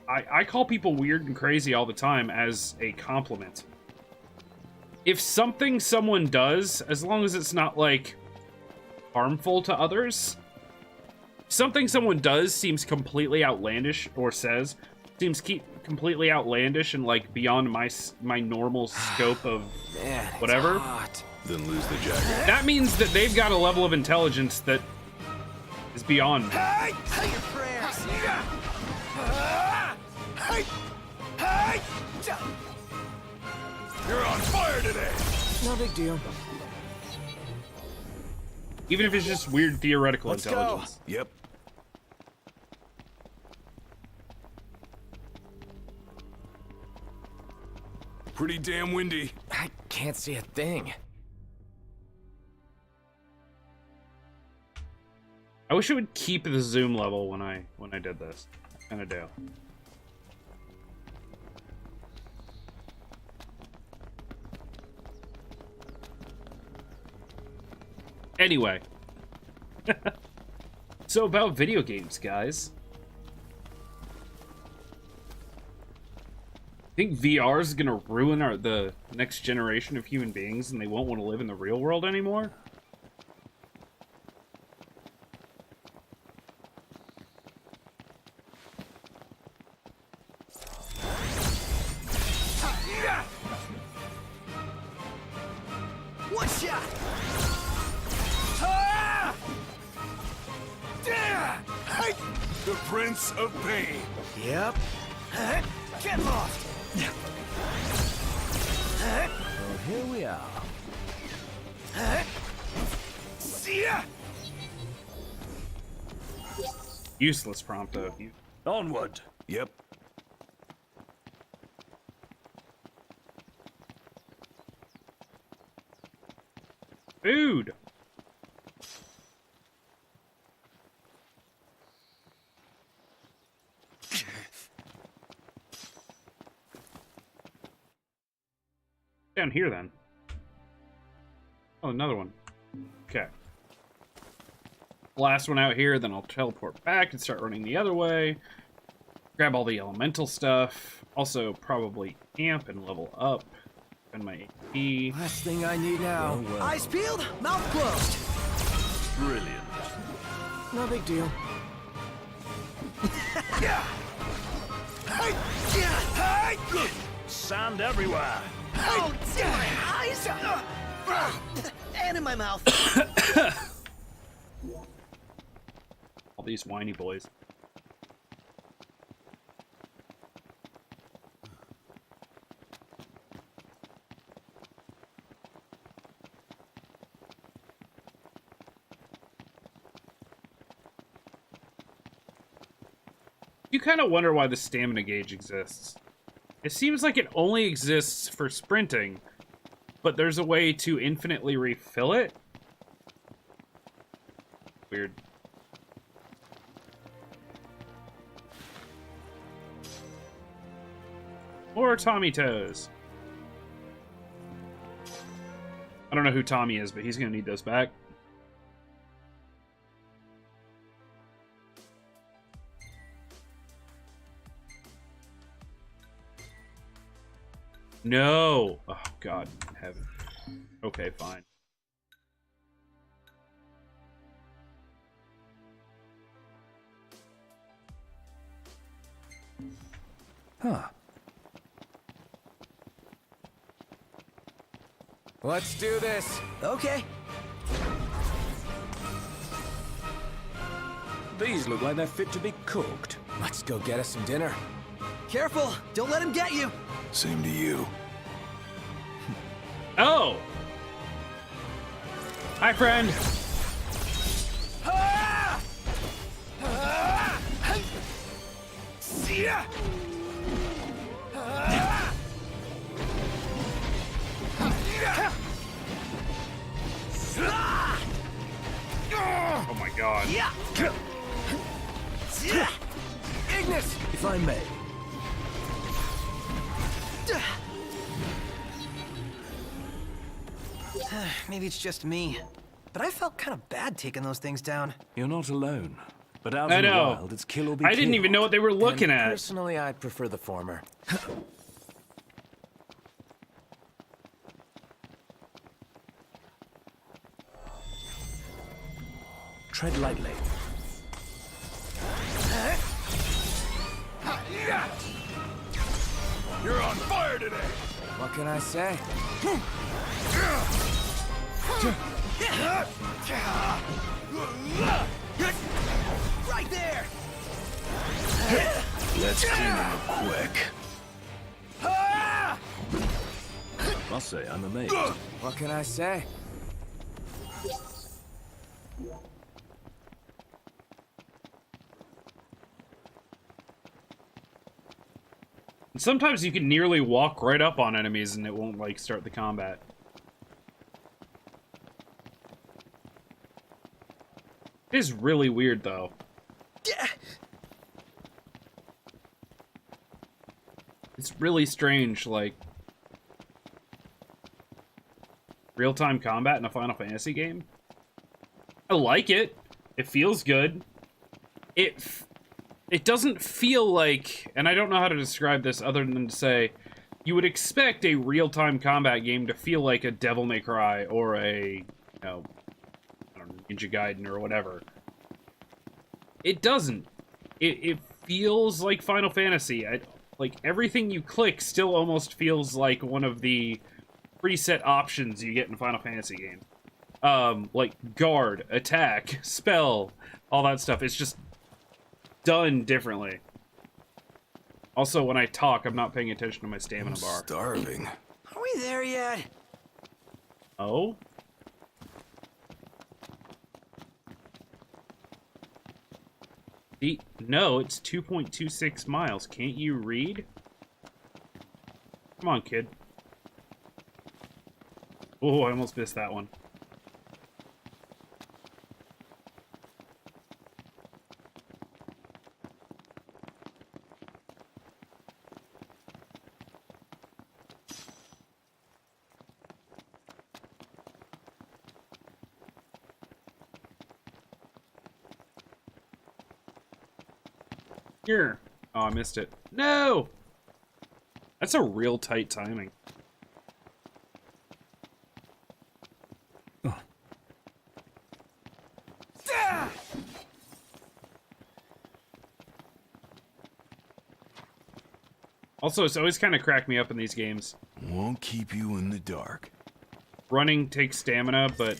I call people weird and crazy all the time as a compliment. If something someone does, as long as it's not, like, harmful to others, something someone does seems completely outlandish, or says, seems completely outlandish and, like, beyond my normal scope of Man, it's whatever, hot. Then lose the jacket. that means that they've got a level of intelligence that is beyond me. Say your prayers. You're on fire today! No big deal. Even if it's just weird theoretical Let's go. intelligence. Yep. Pretty damn windy. I can't see a thing. I wish it would keep the zoom level when I did this. I kinda do. Anyway. So about video games, guys. Think VR is gonna ruin the next generation of human beings and they won't want to live in the real world anymore? One shot. The Prince of Pain. Yep. Get lost. Well, here we are. See ya. Useless prompto. Onward. Yep. Food! Down here, then. Oh, another one. Okay. Last one out here, then I'll teleport back and start running the other way. Grab all the elemental stuff. Also, probably camp and level up. And my AP. Last thing I need now. Eyes peeled, mouth closed. Brilliant. No big deal. Sand everywhere. Oh, my eyes! And in my mouth. I'll All these whiny boys. You kind of wonder why the stamina gauge exists. It seems like it only exists for sprinting, but there's a way to infinitely refill it? Weird. More Tommy Toes. I don't know who Tommy is, but he's gonna need those back. No! Oh, God in heaven. Okay, fine. Huh. Let's do this. Okay. These look like they're fit to be cooked. Let's go get us some dinner. Careful. Don't let him get you. Same to you. Oh! Hi, friend! Oh my god. Ignis! If I may. Maybe it's just me, but I felt kind of bad taking those things down. You're not alone. But out I in the know. wild, it's kill or be I didn't killed. even know what they were looking And at. personally, I'd prefer the former. Tread lightly. You're on fire today! What can I say? Right there! Let's clean him up quick. Must say, I'm amazed. What can I say? Sometimes you can nearly walk right up on enemies and it won't, like, start the combat. It is really weird, though. It's really strange, like... real-time combat in a Final Fantasy game? I like it. It feels good. It doesn't feel like... and I don't know how to describe this other than to say... you would expect a real-time combat game to feel like a Devil May Cry or a... you know... I don't know, Ninja Gaiden or whatever. It doesn't. It feels like Final Fantasy. Like, everything you click still almost feels like one of the preset options you get in Final Fantasy games. Like, guard, attack, spell, all that stuff. It's just done differently. Also, when I talk, I'm not paying attention to my stamina bar. Starving. Are we there yet? Oh? No, it's 2.26 miles. Can't you read? Come on, kid. Oh, I almost missed that one. Here. Oh, I missed it. No! That's a real tight timing. Oh. Also, it's always kind of cracked me up in these games. Won't keep you in the dark. Running takes stamina, but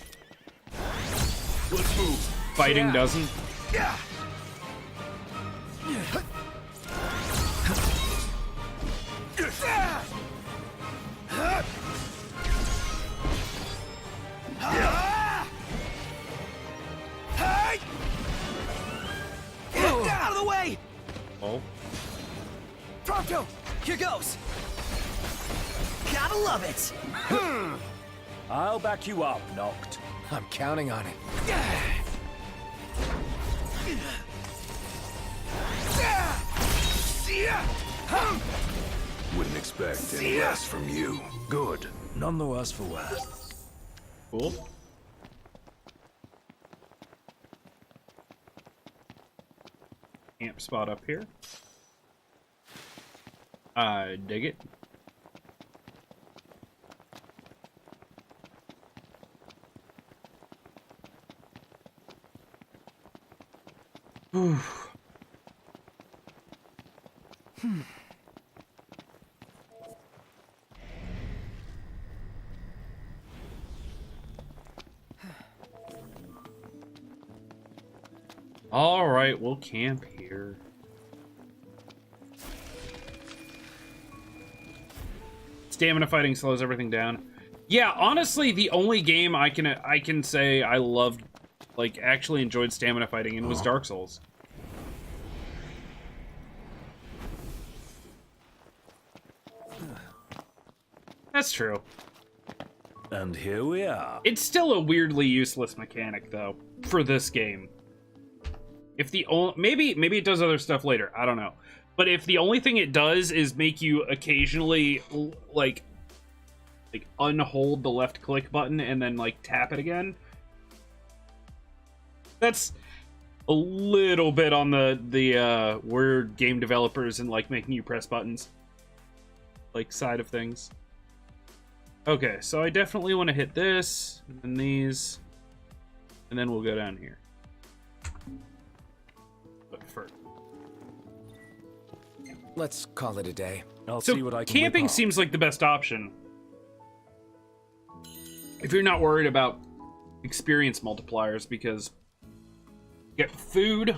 Let's move. fighting doesn't. Out of the way! Oh. Pronto! Here goes! Gotta love it! I'll back you up, Noct. I'm counting on it. Wouldn't expect any less from you. Good. None the worse for wear. Cool. Camp spot up here. I dig it. Whew. All right, we'll camp here. Stamina fighting slows everything down. Yeah, honestly, the only game I can say I loved, like, actually enjoyed stamina fighting in was Dark Souls. That's true. And here we are. It's still a weirdly useless mechanic, though, for this game. If the only maybe it does other stuff later, I don't know. But if the only thing it does is make you occasionally like unhold the left click button and then like tap it again, that's a little bit on the we're game developers and like making you press buttons like side of things. Okay, so I definitely want to hit this and then these, and then we'll go down here. But first, Let's call it a day. I'll so see what I can camping whip up. seems like the best option if you're not worried about experience multipliers, because you get food.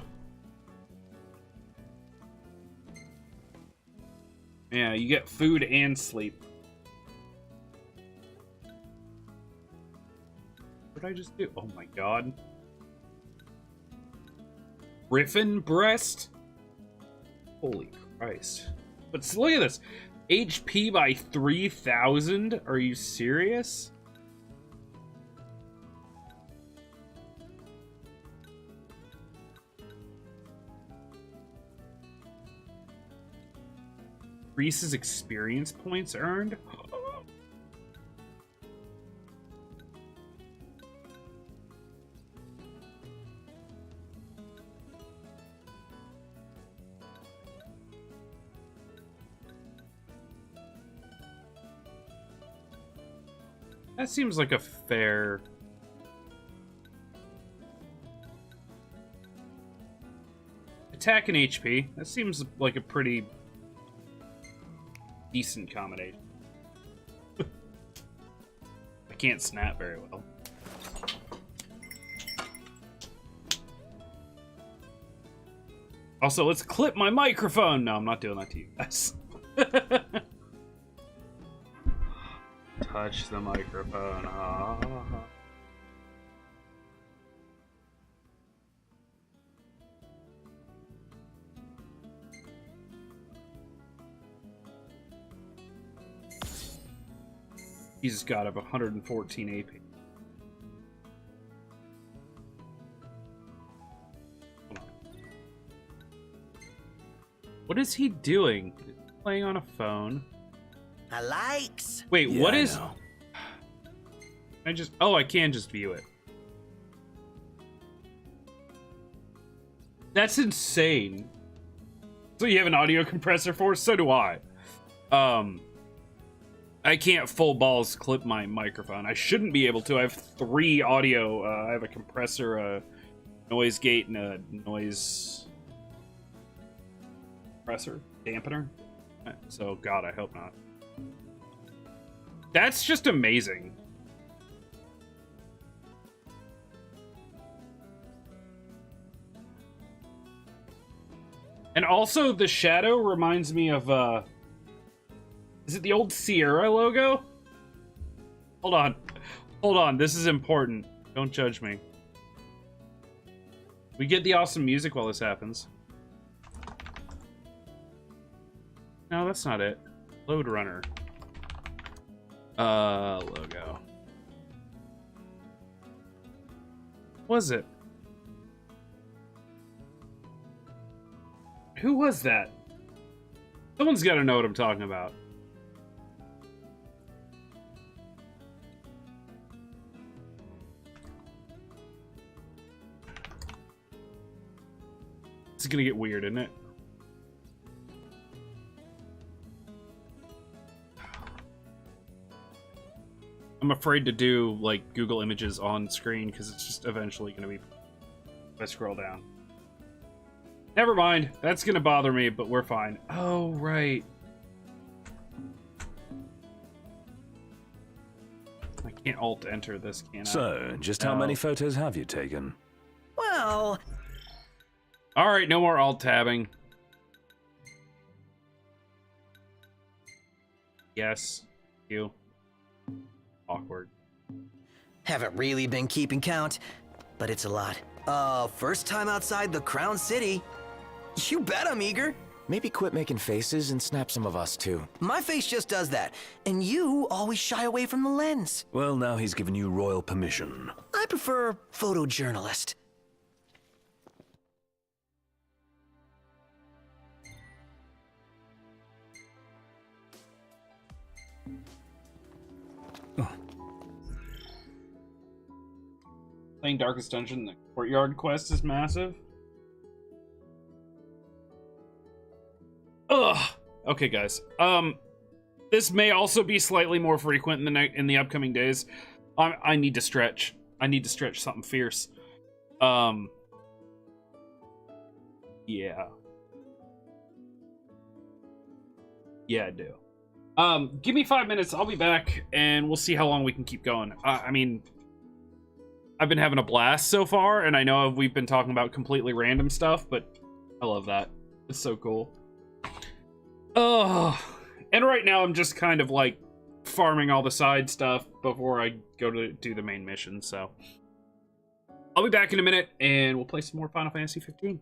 Yeah, you get food and sleep. What did I just do? Oh my god. Griffin breast? Holy Christ. But look at this. HP by 3,000? Are you serious? Increases experience points earned? That seems like a fair... Attack and HP. That seems like a pretty decent combination. I can't snap very well. Also, let's clip my microphone! No, I'm not doing that to you guys. Touch the microphone. Ah. Jesus God, I have 114 AP. Hold on. What is he doing? Is he playing on a phone? I likes. Wait, Yeah, what I is... know. I just... Oh, I can just view it. That's insane. So you have an audio compressor for? So do I. I can't full balls clip my microphone. I shouldn't be able to. I have 3 audio. I have a compressor, a noise gate, and a noise compressor, dampener. So, God, I hope not. That's just amazing. And also, the shadow reminds me of, is it the old Sierra logo? Hold on. Hold on, this is important. Don't judge me. We get the awesome music while this happens. No, that's not it. Load runner. Logo. Was it? Who was that? Someone's got to know what I'm talking about. This is gonna get weird, isn't it? I'm afraid to do like Google Images on screen because it's just eventually gonna be. If I scroll down. Never mind. That's gonna bother me, but we're fine. Oh, right. I can't alt-enter this, can I? So, just how many photos have you taken? Well... Alright, no more alt-tabbing. Yes. You. Awkward. Haven't really been keeping count, but it's a lot. First time outside the Crown City. You bet I'm eager. Maybe quit making faces and snap some of us too. My face just does that, and you always shy away from the lens. Well, now he's given you royal permission. I prefer photojournalist. Playing Darkest Dungeon, the Courtyard quest is massive. Ugh. Okay, guys. This may also be slightly more frequent in the upcoming days. I need to stretch. I need to stretch something fierce. Yeah. Yeah, I do. Give me 5 minutes. I'll be back, and we'll see how long we can keep going. I mean, I've been having a blast so far, and I know we've been talking about completely random stuff, but I love that. It's so cool. Oh, and right now I'm just kind of like farming all the side stuff before I go to do the main mission, so I'll be back in a minute, and we'll play some more Final Fantasy 15.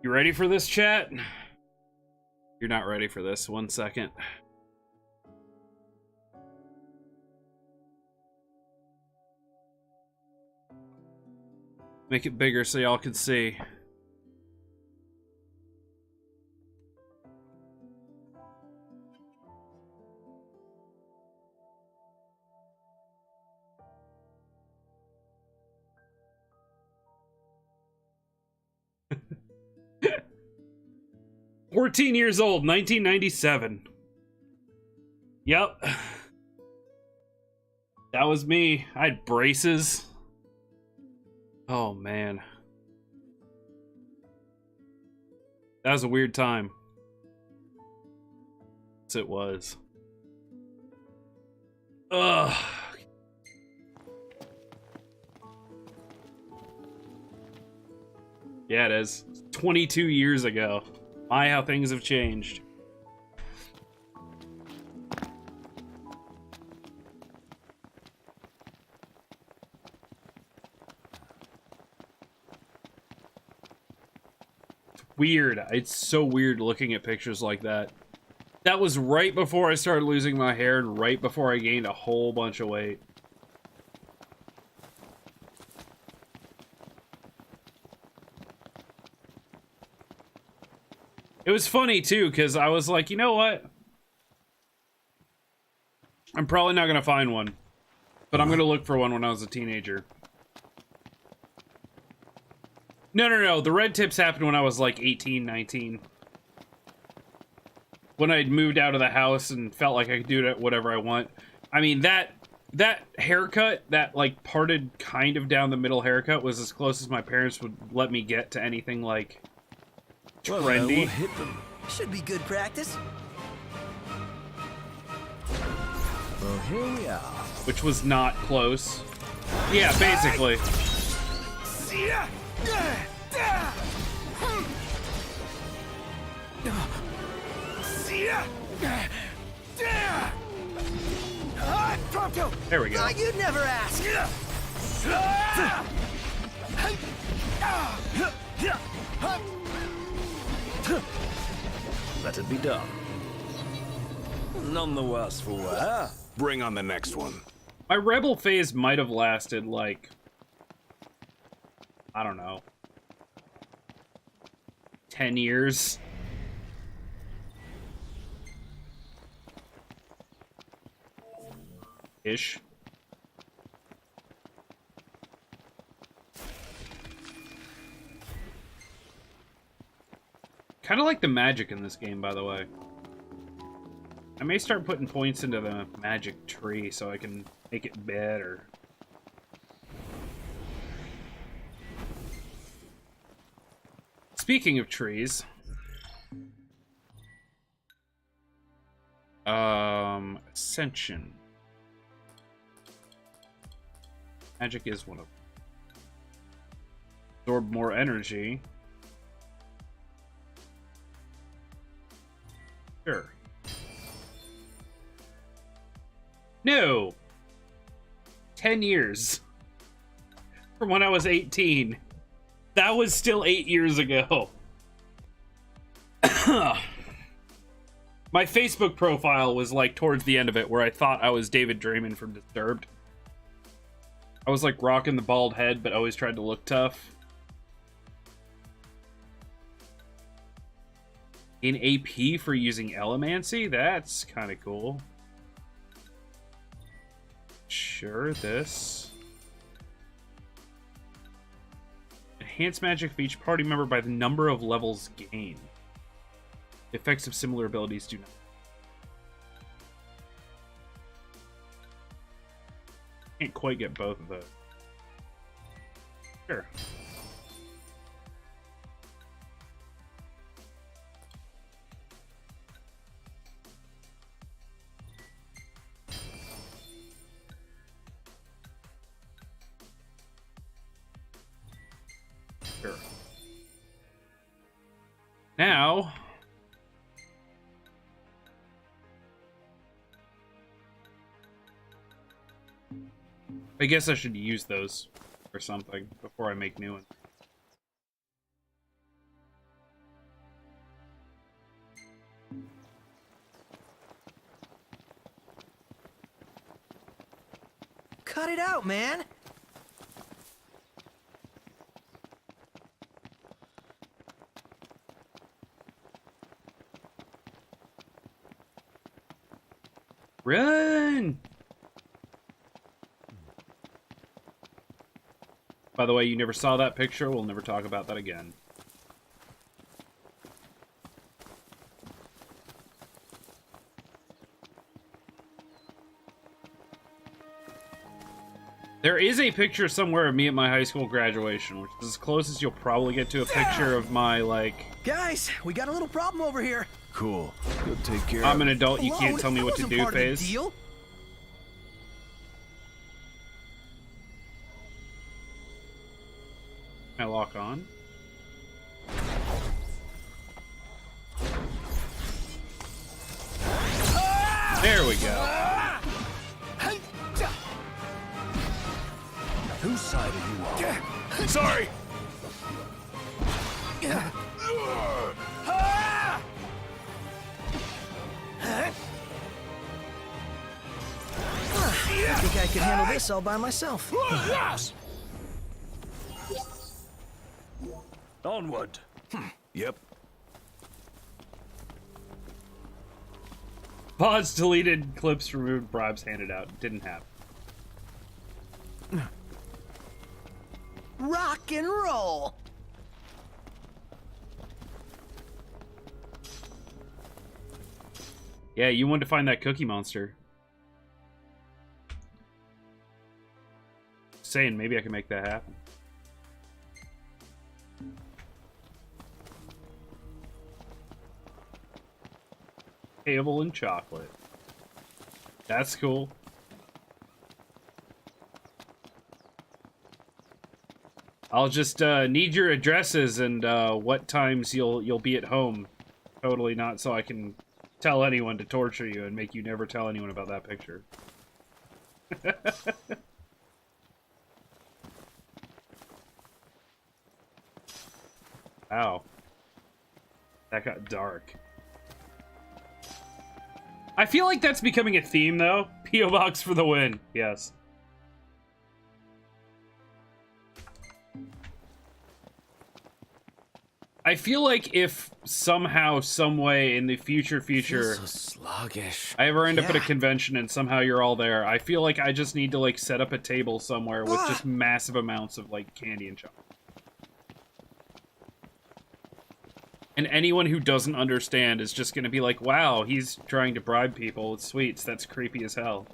You ready for this, chat? You're not ready for this. 1 second. Make it bigger so y'all can see. "14 years old, 1997. Yep. That was me. I had braces. Oh, man. That was a weird time. Yes, it was. Ugh. Yeah, it is. 22 years ago. My, how things have changed. Weird. It's so weird looking at pictures like that. That was right before I started losing my hair and right before I gained a whole bunch of weight. It was funny too, because I was like, you know what? I'm probably not going to find one, but I'm going to look for one when I was a teenager. No. The red tips happened when I was like 18, 19. When I'd moved out of the house and felt like I could do whatever I want. I mean, that haircut, that like parted kind of down the middle haircut, was as close as my parents would let me get to anything like trendy. We'll hit them. Should be good practice. Well, here we are. Which was not close. Yeah, basically. There we go. Oh, you'd never ask. Let it be done. None the worse for wear. Bring on the next one. My rebel phase might have lasted like, I don't know, 10 years. Ish. Kind of like the magic in this game, by the way. I may start putting points into the magic tree so I can make it better. Speaking of trees, Ascension. Magic is one of them. Absorb more energy. Sure. No! 10 years. From when I was 18. That was still 8 years ago. My Facebook profile was like towards the end of it where I thought I was David Draymond from Disturbed. I was like rocking the bald head, but always tried to look tough. In AP for using Elemancy? That's kind of cool. Sure, this. Enhance magic of each party member by the number of levels gained. Effects of similar abilities do not. Can't quite get both of those. Sure. Sure. Now, I guess I should use those or something before I make new ones. Cut it out, man. Run! By the way, you never saw that picture. We'll never talk about that again. There is a picture somewhere of me at my high school graduation, which is as close as you'll probably get to a picture of my, like... Guys, we got a little problem over here. Cool. Go take care I'm of an it. adult, you Hello? can't tell me That what to wasn't do part of the phase. deal. Can I lock on? There we go. Whose side are you on? Sorry! I think I can handle this all by myself. Onward. Yep. Pause, deleted, clips removed, bribes handed out. Didn't happen. Rock and roll. Yeah, you wanted to find that Cookie Monster. Saying maybe I can make that happen. Table and chocolate. That's cool. I'll just need your addresses and what times you'll be at home. Totally not so I can tell anyone to torture you and make you never tell anyone about that picture. Ow. That got dark. I feel like that's becoming a theme, though. P.O. Box for the win. Yes. I feel like if somehow, some way in the future, Feels so sluggish. I ever end up at a Yeah. convention and somehow you're all there, I feel like I just need to, like, set up a table somewhere with just massive amounts of, like, candy and chocolate. And anyone who doesn't understand is just gonna be like, wow, he's trying to bribe people with sweets. That's creepy as hell.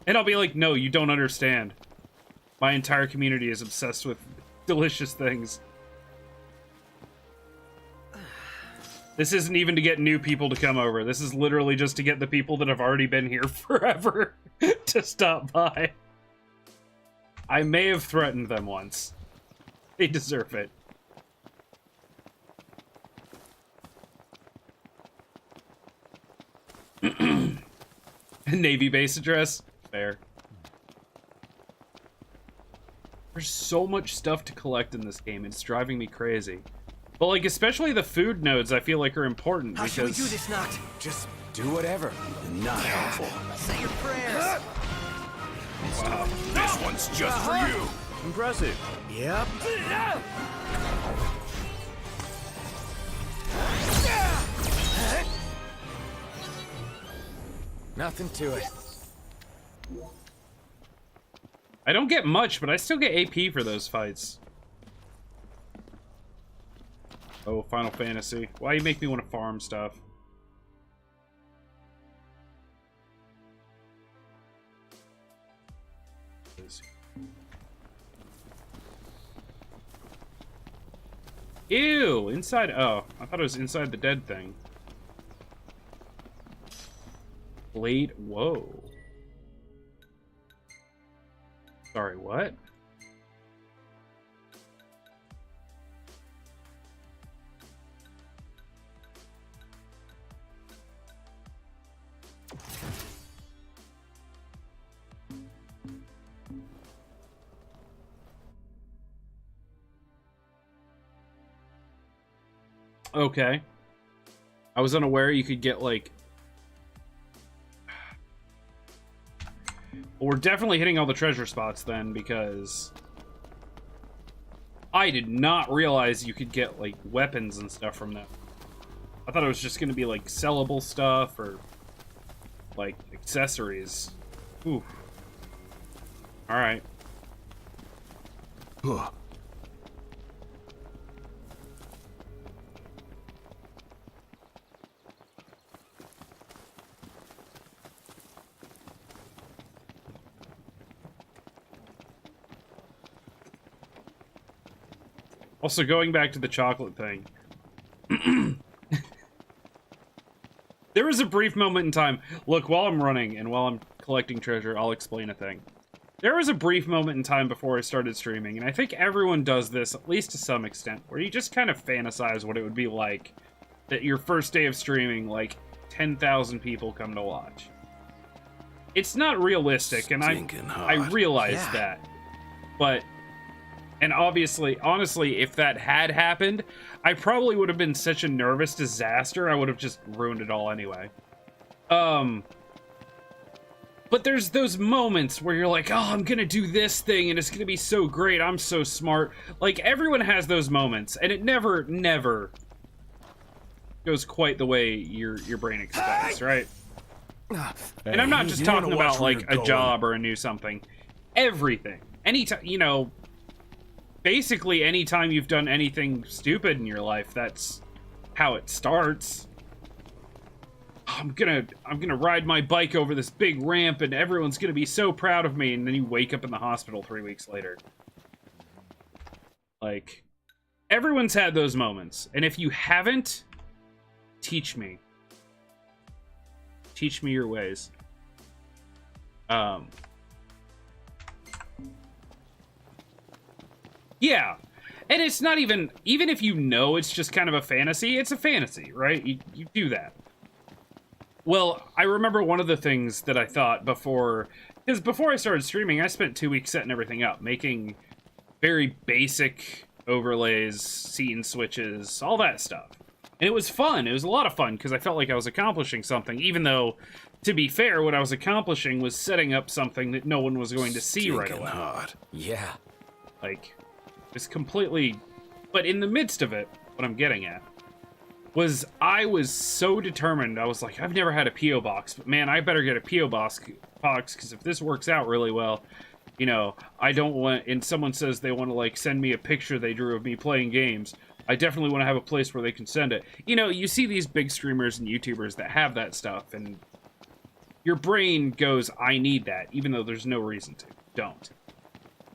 And I'll be like, no, you don't understand. My entire community is obsessed with delicious things. This isn't even to get new people to come over. This is literally just to get the people that have already been here forever to stop by. I may have threatened them once. They deserve it. Navy base address? Fair. There's so much stuff to collect in this game. It's driving me crazy. But, like, especially the food nodes I feel like are important How because... should we do this, Noct? Just do whatever. Not helpful. Say your prayers. Wow. This one's just for you. Impressive. Yep. Nothing to it. I don't get much, but I still get AP for those fights. Oh, Final Fantasy. Why you make me want to farm stuff? Ew! Inside... Oh, I thought it was inside the dead thing. Blade... Whoa. Sorry, what? Okay. I was unaware you could get, like... We're definitely hitting all the treasure spots then, because I did not realize you could get, like, weapons and stuff from them. I thought it was just gonna be, like, sellable stuff or, like, accessories. Ooh. Alright. Huh. Also, going back to the chocolate thing. There was a brief moment in time. Look, while I'm running and while I'm collecting treasure, I'll explain a thing. There was a brief moment in time before I started streaming, and I think everyone does this, at least to some extent, where you just kind of fantasize what it would be like that your first day of streaming, like, 10,000 people come to watch. It's not realistic, and I realize that. But, and obviously, honestly, if that had happened, I probably would have been such a nervous disaster, I would have just ruined it all anyway. But there's those moments where you're like, oh, I'm gonna do this thing, and it's gonna be so great, I'm so smart. Like, everyone has those moments, and it never goes quite the way your brain expects, right? And I'm not just talking about, like, a job or a new something. Everything. Anytime, you know, basically anytime you've done anything stupid in your life, that's how it starts. I'm gonna ride my bike over this big ramp and everyone's gonna be so proud of me, and then you wake up in the hospital 3 weeks later. Like, everyone's had those moments, and if you haven't, teach me. Teach me your ways. Yeah. And it's not even if you know it's just kind of a fantasy, it's a fantasy, right? You do that. Well, I remember one of the things that I thought before I started streaming, I spent 2 weeks setting everything up, making very basic overlays, scene switches, all that stuff. And it was fun. It was a lot of fun because I felt like I was accomplishing something, even though, to be fair, what I was accomplishing was setting up something that no one was going to see right away. Hot. Yeah. Like, it's completely... But in the midst of it, what I'm getting at, was I was so determined. I was like, I've never had a P.O. box, but man, I better get a P.O. box, because if this works out really well, you know, I don't want... And someone says they want to, like, send me a picture they drew of me playing games, I definitely want to have a place where they can send it. You know, you see these big streamers and YouTubers that have that stuff, and your brain goes, I need that, even though there's no reason to. Don't.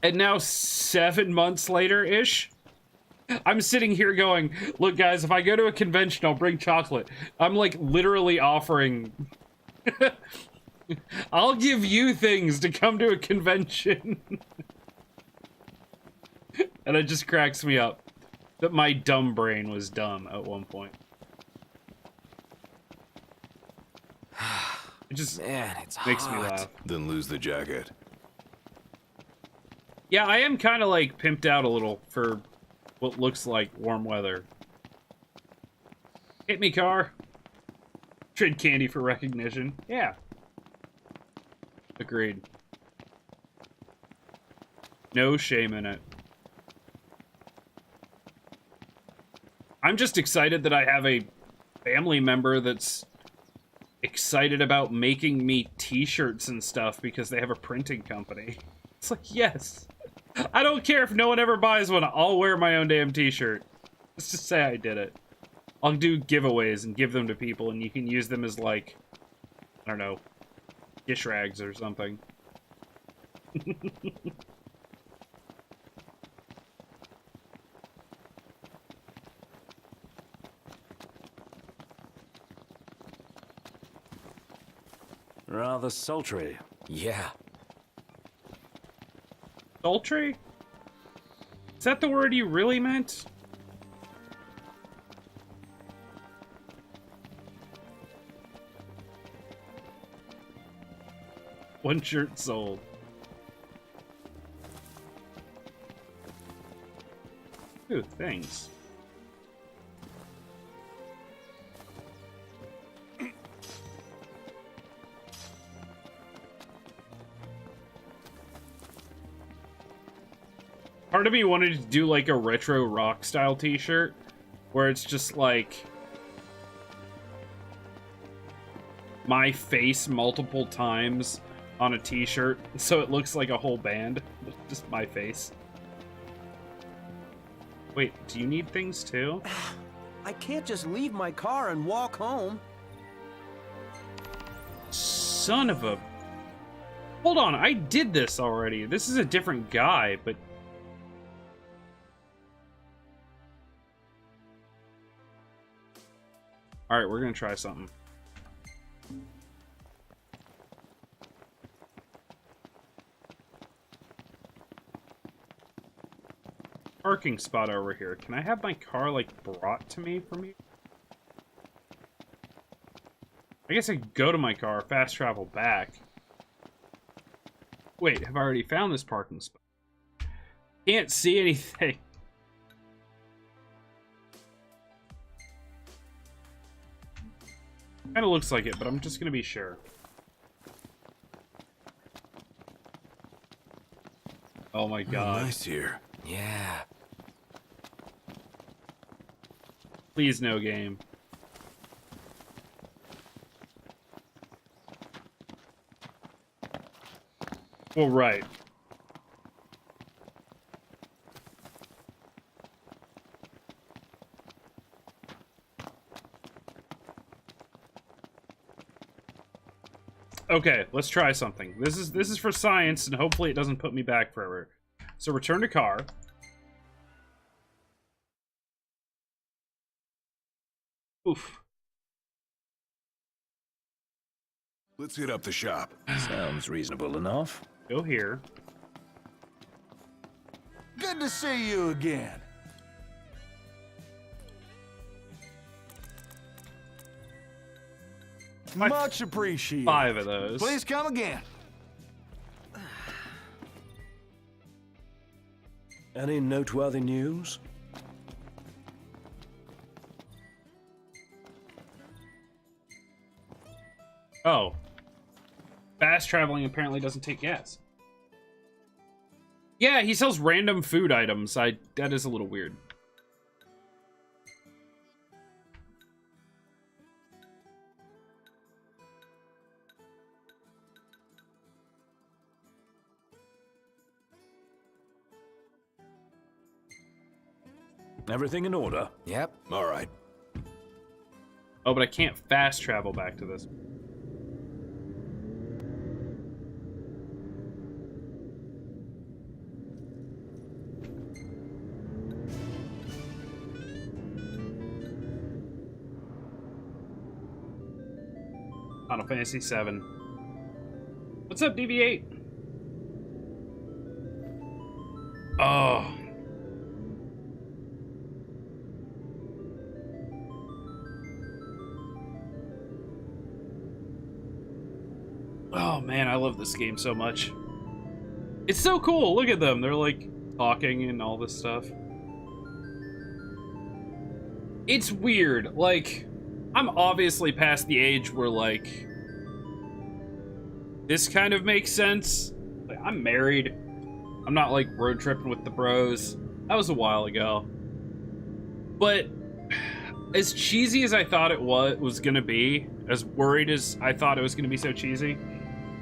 And now, 7 months later-ish, I'm sitting here going, look, guys, if I go to a convention, I'll bring chocolate. I'm, like, literally offering... I'll give you things to come to a convention. And it just cracks me up that my dumb brain was dumb at one point. It just makes me laugh. Then lose the jacket. Yeah, I am kind of, like, pimped out a little for what looks like warm weather. Hit me, car. Trade candy for recognition. Yeah. Agreed. No shame in it. I'm just excited that I have a family member that's excited about making me t-shirts and stuff because they have a printing company. It's like, yes. I don't care if no one ever buys one. I'll wear my own damn t-shirt. Let's just say I did it. I'll do giveaways and give them to people, and you can use them as, like, I don't know, dish rags or something. Rather sultry. Yeah. Sultry? Is that the word you really meant? One shirt sold. Ooh, thanks. Part of me wanted to do like a retro rock style t-shirt where it's just like my face multiple times on a t-shirt so it looks like a whole band. Just my face. Wait, do you need things too? I can't just leave my car and walk home. Son of a... Hold on, I did this already. This is a different guy, but... Alright, we're gonna try something. Parking spot over here. Can I have my car, like, brought to me from here? I guess I could go to my car, fast travel back. Wait, have I already found this parking spot? Can't see anything. Kind of looks like it, but I'm just gonna be sure. Oh my god. Nice here. Yeah. Please no game. Well, right. Okay, let's try something. This is for science, and hopefully it doesn't put me back forever. So return to car. Oof. Let's hit up the shop. Sounds reasonable enough. Go here. Good to see you again. Much appreciated. 5 of those. Please come again. Any noteworthy news? Oh. Fast traveling apparently doesn't take gas. Yeah, he sells random food items. That is a little weird. Everything in order? Yep. All right. Oh, but I can't fast travel back to this. Final Fantasy VII. What's up, DV8? Oh. Oh man, I love this game so much. It's so cool. Look at them. They're like talking and all this stuff. It's weird. Like, I'm obviously past the age where, like, this kind of makes sense. Like, I'm married. I'm not, like, road tripping with the bros. That was a while ago. But as cheesy as I thought it was gonna be, as worried as I thought it was gonna be so cheesy,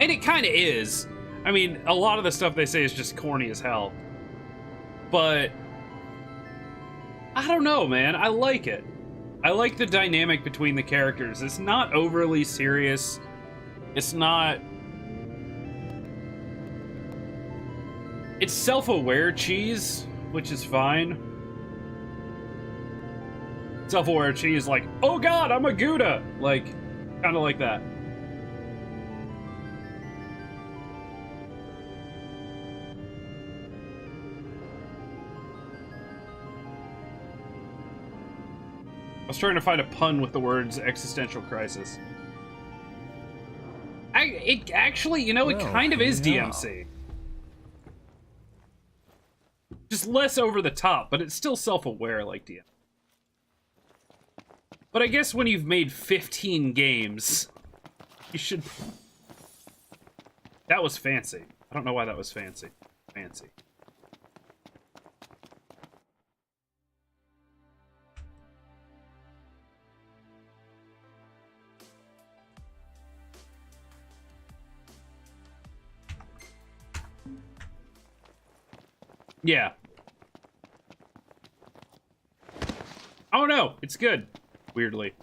and it kind of is. I mean, a lot of the stuff they say is just corny as hell. But I don't know, man. I like it. I like the dynamic between the characters. It's not overly serious. It's not... It's self-aware cheese, which is fine. Self-aware cheese like, oh god, I'm a Gouda! Like, kind of like that. I was trying to find a pun with the words existential crisis. It actually, you know, it kind of is DMC. Just less over the top, but it's still self-aware like DMC. But I guess when you've made 15 games, you should... That was fancy. I don't know why that was fancy. Fancy. Yeah. Oh no, it's good. Weirdly.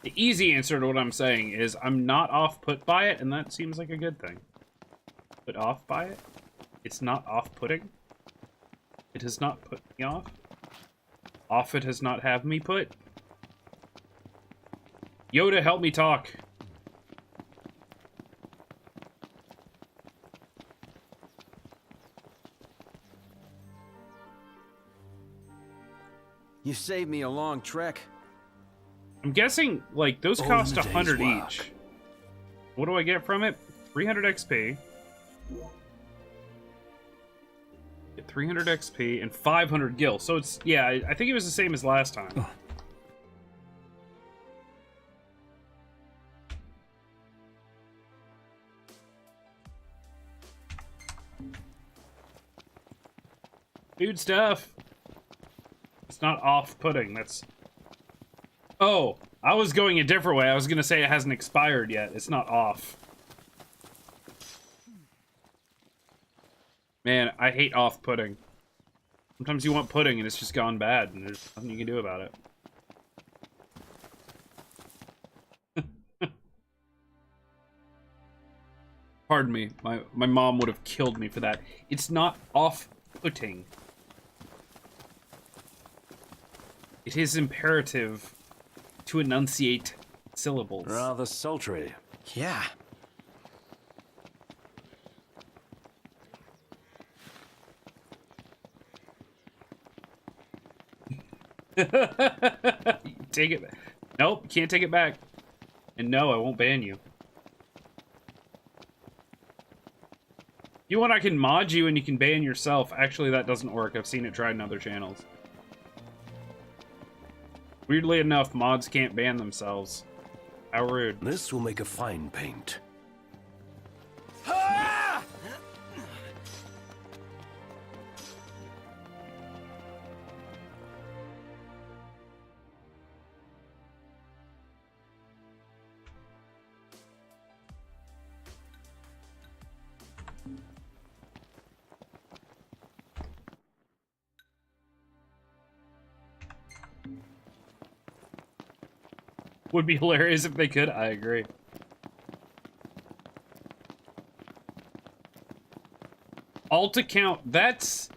The easy answer to what I'm saying is I'm not off-put by it, and that seems like a good thing. Put off by it? It's not off-putting? It has not put me off? Off it has not have me put? Yoda, help me talk. You saved me a long trek. I'm guessing, like, those cost 100 each. What do I get from it? 300 XP. Get 300 XP and 500 gil. So it's, yeah, I think it was the same as last time. Oh. Food stuff. It's not off-putting, that's... Oh, I was going a different way. I was gonna say it hasn't expired yet. It's not off. Man, I hate off-putting. Sometimes you want pudding and it's just gone bad and there's nothing you can do about it. Pardon me. My mom would have killed me for that. It's not off-putting. It is imperative to enunciate syllables. Rather sultry. Yeah. Take it back. Nope, can't take it back. And no, I won't ban you. You want, I can mod you and you can ban yourself. Actually, that doesn't work. I've seen it tried in other channels. Weirdly enough, mods can't ban themselves. How rude. This will make a fine paint. Would be hilarious if they could. I agree. Alt account. That's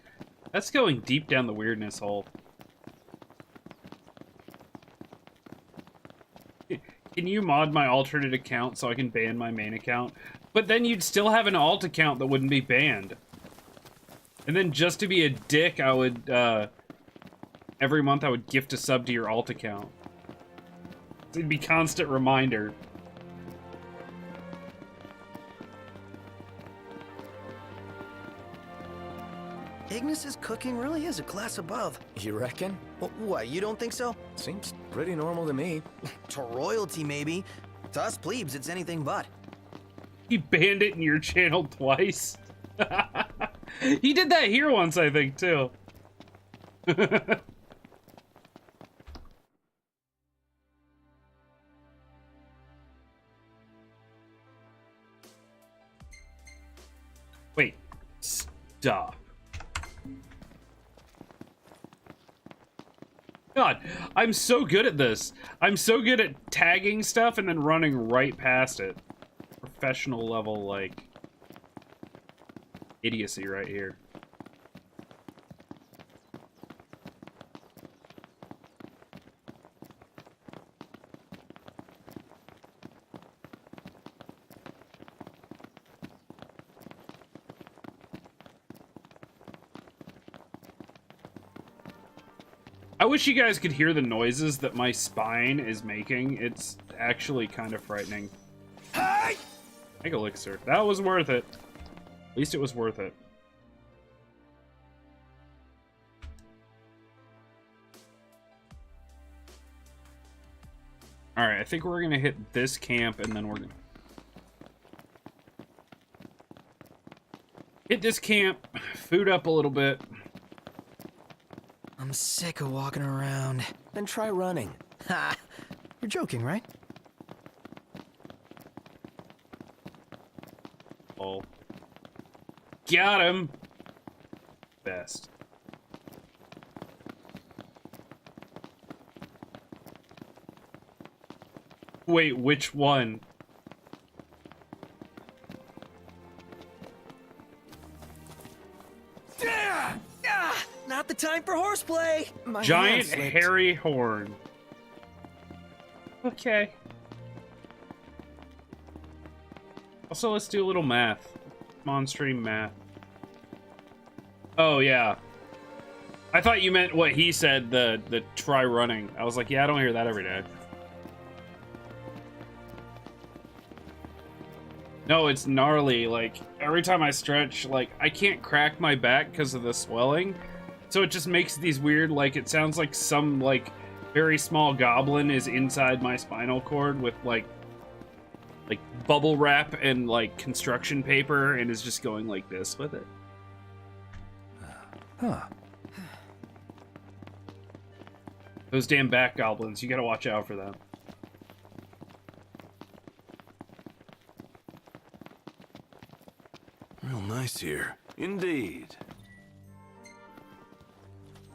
going deep down the weirdness hole. Can you mod my alternate account so I can ban my main account? But then you'd still have an alt account that wouldn't be banned. And then just to be a dick, I would, every month I would gift a sub to your alt account. It'd be constant reminder. Ignis's cooking really is a class above. You reckon? What, you don't think so? Seems pretty normal to me. To royalty, maybe. To us plebes, it's anything but. He banned it in your channel twice. He did that here once, I think, too. Wait. Stop. God, I'm so good at this. I'm so good at tagging stuff and then running right past it. Professional level, like, idiocy right here. I wish you guys could hear the noises that my spine is making. It's actually kind of frightening. Hey! Egg elixir. That was worth it. At least it was worth it. Alright, I think we're gonna hit this camp and then we're gonna... hit this camp, food up a little bit. I'm sick of walking around. Then try running. Ha! You're joking, right? Oh. Got him! Best. Wait, which one? Not the time for horseplay! My Giant hand slipped. hairy horn. Okay. Also, let's do a little math. Come on, stream math. Oh, yeah. I thought you meant what he said, the try running. I was like, yeah, I don't hear that every day. No, it's gnarly. Like, every time I stretch, like, I can't crack my back because of the swelling. So it just makes these weird, like, it sounds like some, like, very small goblin is inside my spinal cord with, like bubble wrap and, like, construction paper and is just going like this with it. Huh. Those damn back goblins, you gotta watch out for them. Real nice here. Indeed.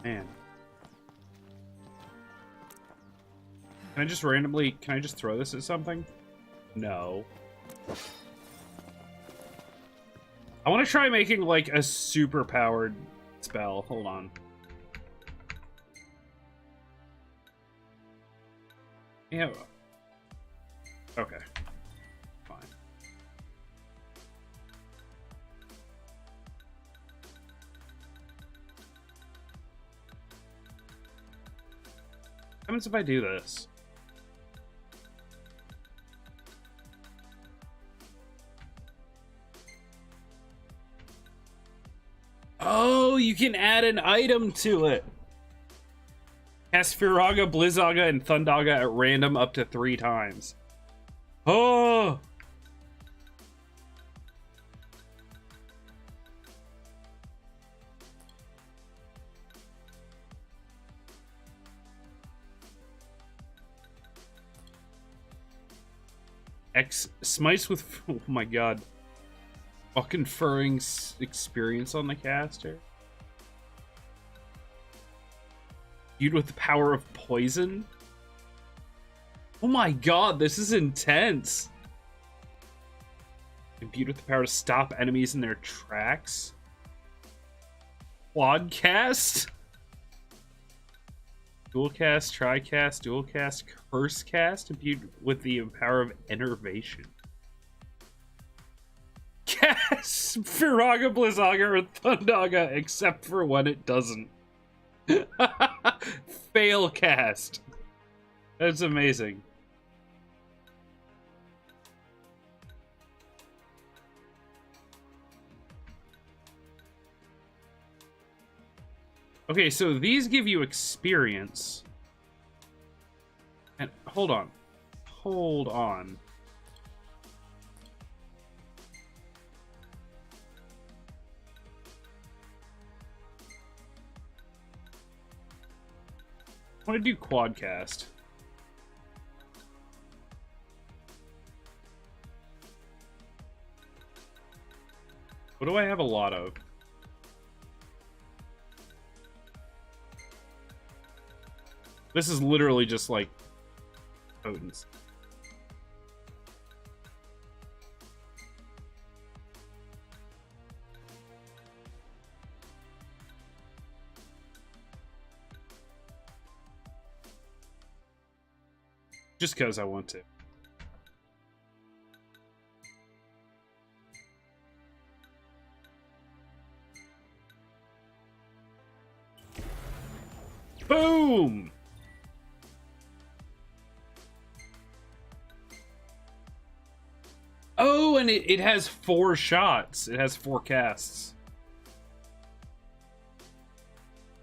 Man. Can I just throw this at something? No. I want to try making, like, a super powered spell. Hold on. Yeah. Okay. Fine. What happens if I do this? Oh, you can add an item to it. Cast Firaga, Blizzaga, and Thundaga at random up to 3 times. Oh! X smites with, oh my god, while conferring experience on the caster. Imbued with the power of poison. Oh my god, this is intense. Imbued with the power to stop enemies in their tracks. Quadcast. Dualcast, Tricast, Dualcast, Cursecast, imbued with the power of Enervation. Cast Firaga, Blizzaga, or Thundaga, except for when it doesn't. Fail cast. That's amazing. Okay, so these give you experience. And hold on. Hold on. I want to do quadcast. What do I have a lot of? This is literally just like potence. Just because I want to. Boom! Oh, and it has 4 shots. It has 4 casts.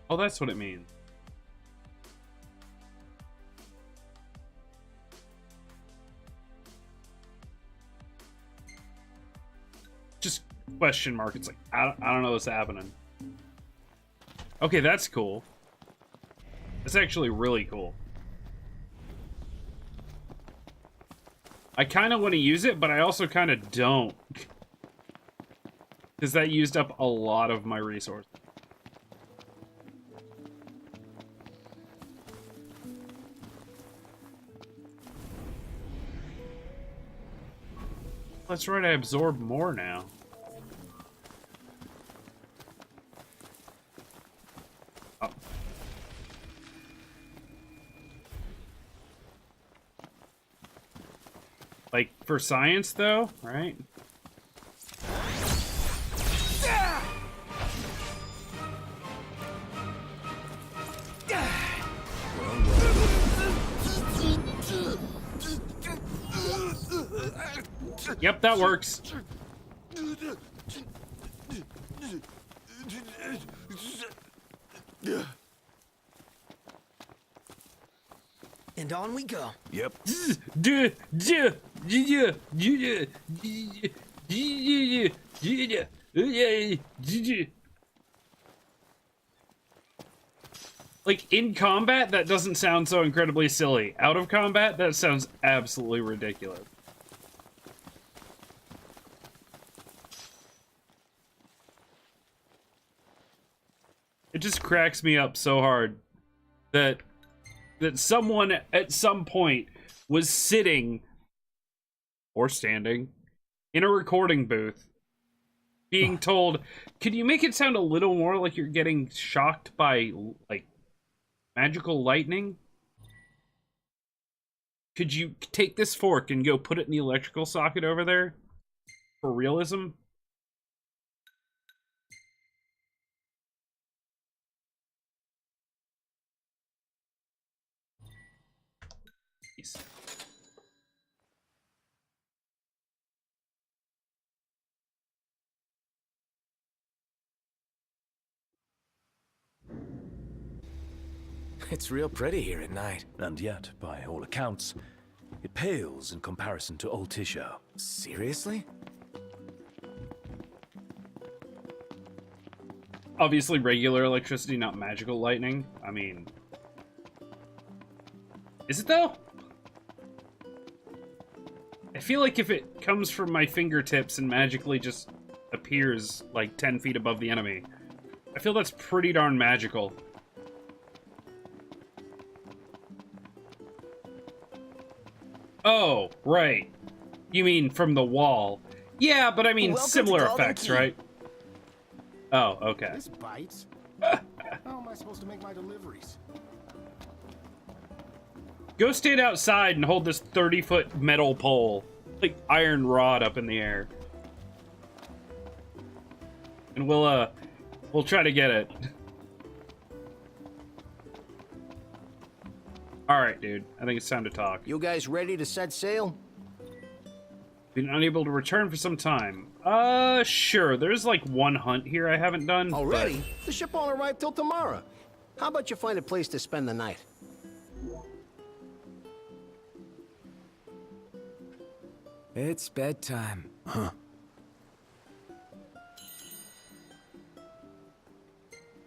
Oh, that's what it means. Just question mark. It's like, I don't know what's happening. Okay, that's cool. That's actually really cool. I kind of want to use it, but I also kind of don't. Because that used up a lot of my resources. That's right, I absorb more now. Oh. Like, for science, though, right? Yep, that works. And on we go. Yep. Like, in combat, that doesn't sound so incredibly silly. Out of combat, that sounds absolutely ridiculous. It just cracks me up so hard that someone at some point was sitting or standing in a recording booth being told, "Could you make it sound a little more like you're getting shocked by like magical lightning? Could you take this fork and go put it in the electrical socket over there for realism?" It's real pretty here at night. And yet, by all accounts, it pales in comparison to old Tisho. Seriously? Obviously regular electricity, not magical lightning. I mean... Is it though? I feel like if it comes from my fingertips and magically just appears like 10 feet above the enemy, I feel that's pretty darn magical. Oh, right. You mean from the wall. Yeah, but I mean Welcome similar to Golden effects, Key. right? Oh, okay. This bites. How am I supposed to make my deliveries? Go stand outside and hold this 30-foot metal pole, like iron rod up in the air. And we'll try to get it. Alright, dude. I think it's time to talk. You guys ready to set sail? Been unable to return for some time. Sure. There's like one hunt here I haven't done. Already? The ship won't arrive till tomorrow. How about you find a place to spend the night? It's bedtime. Huh.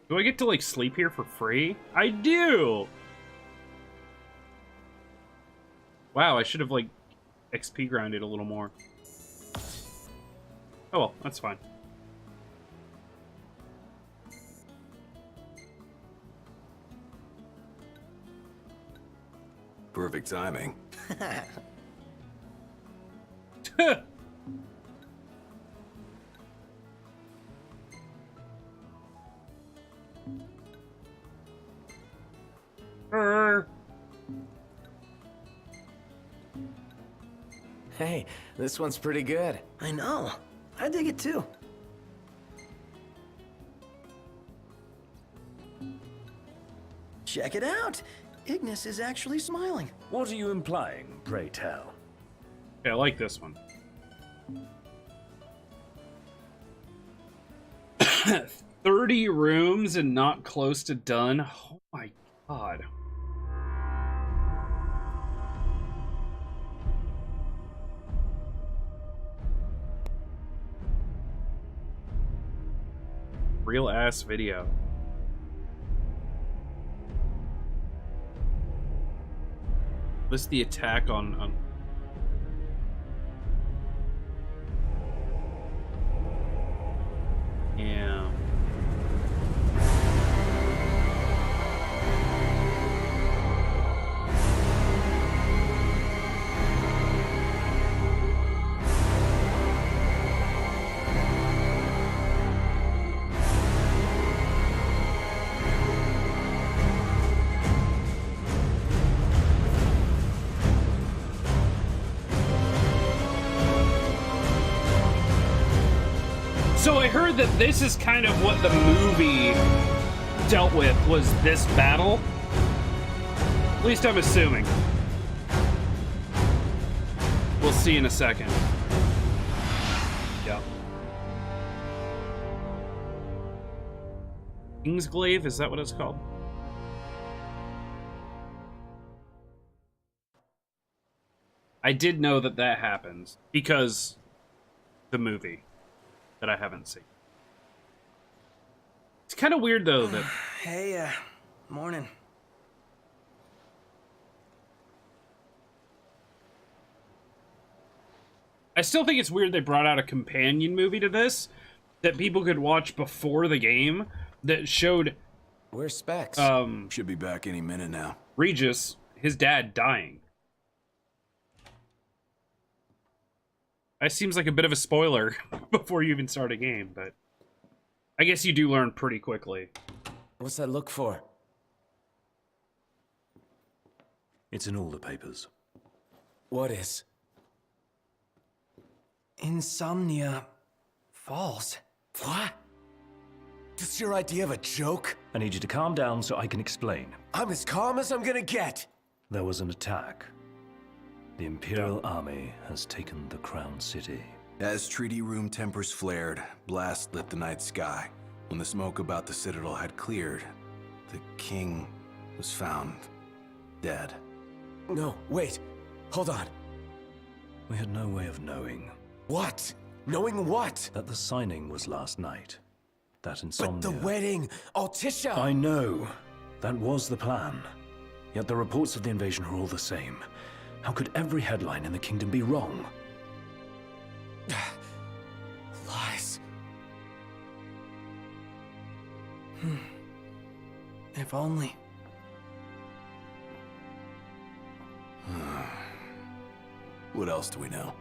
Do I get to like sleep here for free? I do! Wow, I should have like XP grounded a little more. Oh well, that's fine. Perfect timing. Hey, this one's pretty good. I know. I dig it too. Check it out. Ignis is actually smiling. What are you implying, pray tell? Yeah, I like this one. 30 rooms and not close to done. Oh my god. Real ass video. List the attack on heard that this is kind of what the movie dealt with, was this battle. At least I'm assuming. We'll see in a second. Yep. Kingsglaive, is that what it's called? I did know that that happens because the movie that I haven't seen. It's kind of weird though that. Hey, morning. I still think it's weird they brought out a companion movie to this that people could watch before the game that showed Where's Specs? Should be back any minute now. Regis, his dad, dying. That seems like a bit of a spoiler before you even start a game, but I guess you do learn pretty quickly. What's that look for? It's in all the papers. What is? Insomnia Falls. What? This your idea of a joke? I need you to calm down so I can explain. I'm as calm as I'm gonna get. There was an attack. The Imperial Army has taken the Crown City. As treaty room tempers flared, blast lit the night sky. When the smoke about the Citadel had cleared, the king was found dead. No, wait. Hold on. We had no way of knowing What? Knowing what? that the signing was last night. That insomnia... But the wedding! Altisha! I know. That was the plan. Yet the reports of the invasion are all the same. How could every headline in the kingdom be wrong? Lies. If only. What else do we know?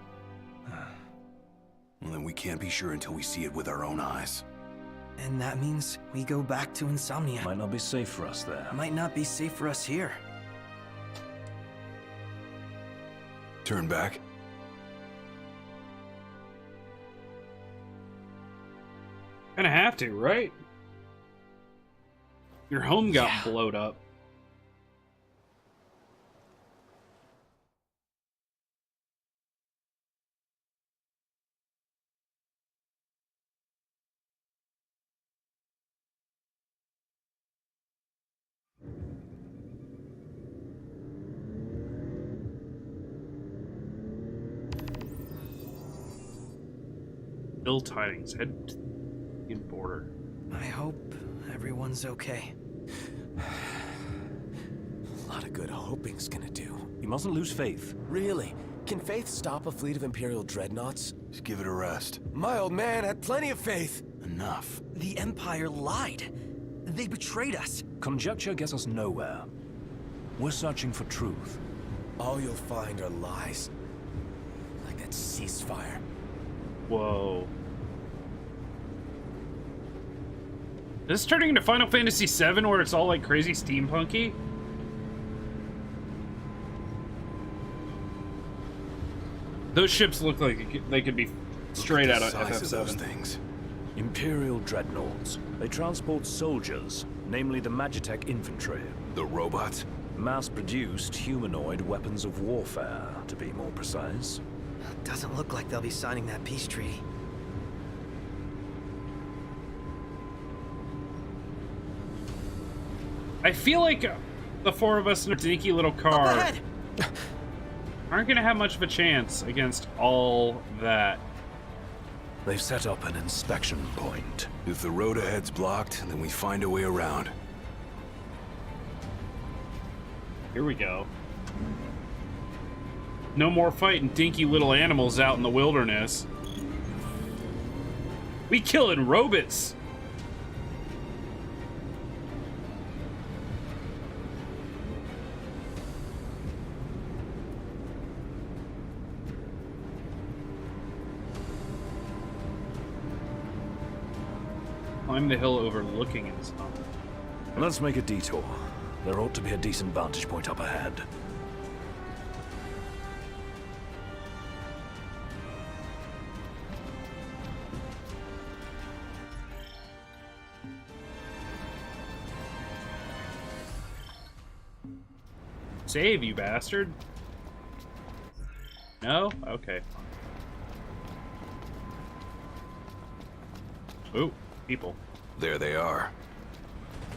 Well, then we can't be sure until we see it with our own eyes. And that means we go back to Insomnia. Might not be safe for us there. Might not be safe for us here. Turn back. Gonna have to, right? Your home got blowed up. Ill tidings. Head in border. I hope everyone's okay. A lot of good hoping's gonna do. You mustn't lose faith. Really? Can faith stop a fleet of Imperial dreadnoughts? Just give it a rest. My old man had plenty of faith. Enough. The Empire lied. They betrayed us. Conjecture gets us nowhere. We're searching for truth. All you'll find are lies. Like that ceasefire. Whoa. Is this turning into Final Fantasy VII where it's all like crazy steampunky? Those ships look like they could be straight out of Size of those FF7. things. Imperial dreadnoughts. They transport soldiers, namely the Magitech infantry. The robots? Mass-produced humanoid weapons of warfare, to be more precise. Doesn't look like they'll be signing that peace treaty. I feel like the four of us in a dinky little Up car ahead! aren't gonna have much of a chance against all that. They've set up an inspection point. If the road ahead's blocked, then we find a way around. Here we go. No more fighting dinky little animals out in the wilderness. We killing robots. Climb the hill overlooking it. Let's make a detour. There ought to be a decent vantage point up ahead. Save, you bastard. No? Okay. Ooh, people. There they are.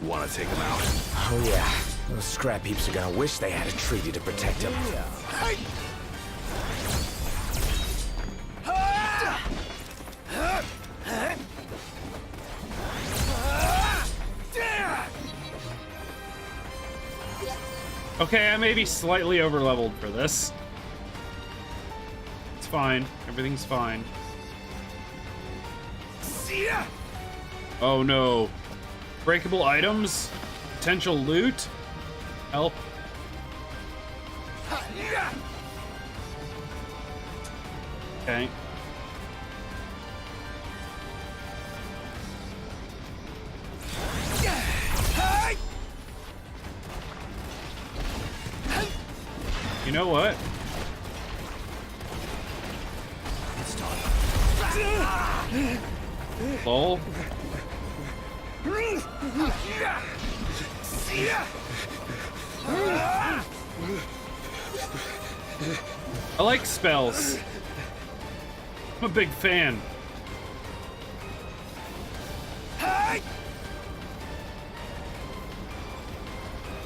Want to take them out? Oh yeah. Those scrap heaps are gonna wish they had a treaty to protect them. Okay, I may be slightly over-leveled for this. It's fine. Everything's fine. Oh no. Breakable items? Potential loot? Help. Okay. You know what? Lol. I like spells. I'm a big fan.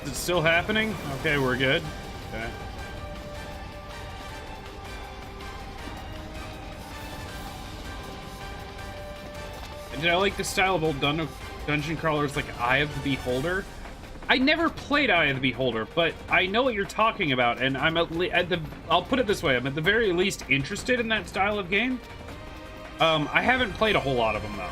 Is it still happening? Okay, we're good. Okay. Did I like the style of old dungeon crawlers like Eye of the Beholder? I never played Eye of the Beholder, but I know what you're talking about, and I'm I'll put it this way, I'm at the very least interested in that style of game. I haven't played a whole lot of them though.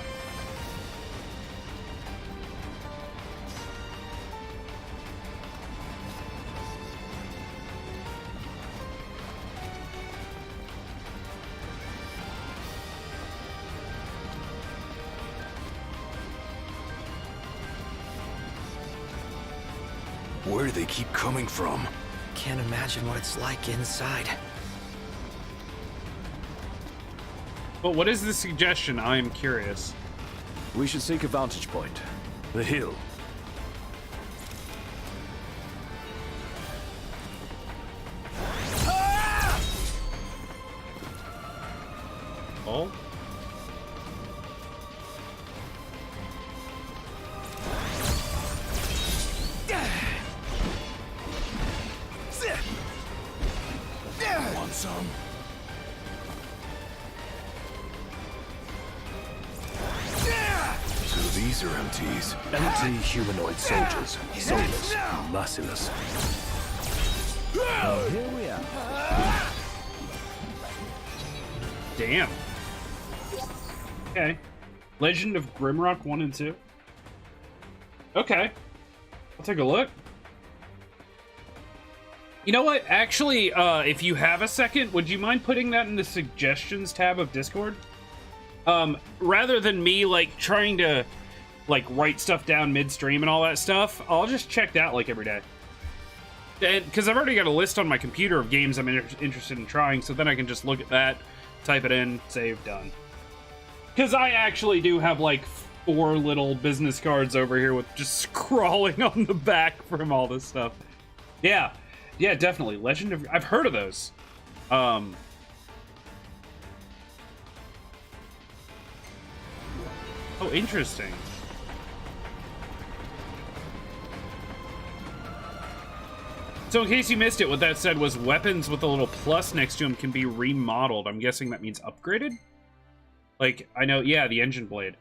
Where do they keep coming from? Can't imagine what it's like inside. But what is the suggestion? I am curious. We should seek a vantage point. The hill. Oh? Want some? So these are MTs. Empty humanoid soldiers. Soulless. Merciless. Here we are. Damn. Okay. Legend of Grimrock 1 and 2. Okay. I'll take a look. You know what? Actually, if you have a second, would you mind putting that in the suggestions tab of Discord? Rather than me, like, trying to, like, write stuff down midstream and all that stuff, I'll just check that, like, every day. Because I've already got a list on my computer of games I'm interested in trying, so then I can just look at that, type it in, save, done. Because I actually do have, like, 4 little business cards over here with just scrawling on the back from all this stuff. Yeah. Yeah, definitely. Legend of... I've heard of those. Oh, interesting. So in case you missed it, what that said was weapons with a little plus next to them can be remodeled. I'm guessing that means upgraded? Like, I know, yeah, the engine blade.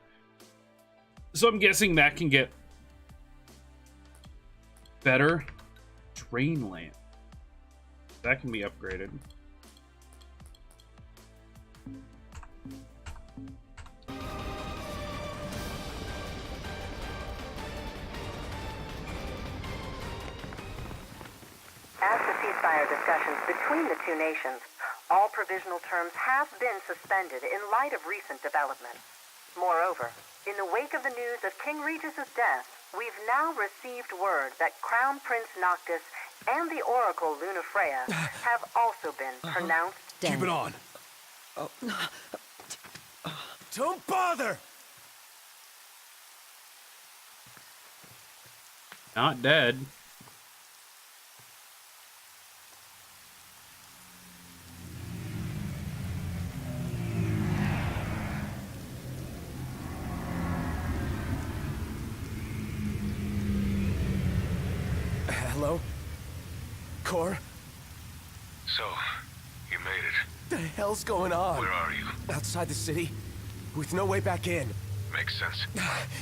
So I'm guessing that can get better. Drain lamp. That can be upgraded. As the ceasefire discussions between the two nations, all provisional terms have been suspended in light of recent developments. Moreover, in the wake of the news of King Regis's death, we've now received word that Crown Prince Noctis and the Oracle Lunafreya have also been pronounced dead. Keep it on. Don't bother! Not dead. Hello? Core? So, you made it. The hell's going on? Where are you? Outside the city, with no way back in. Makes sense.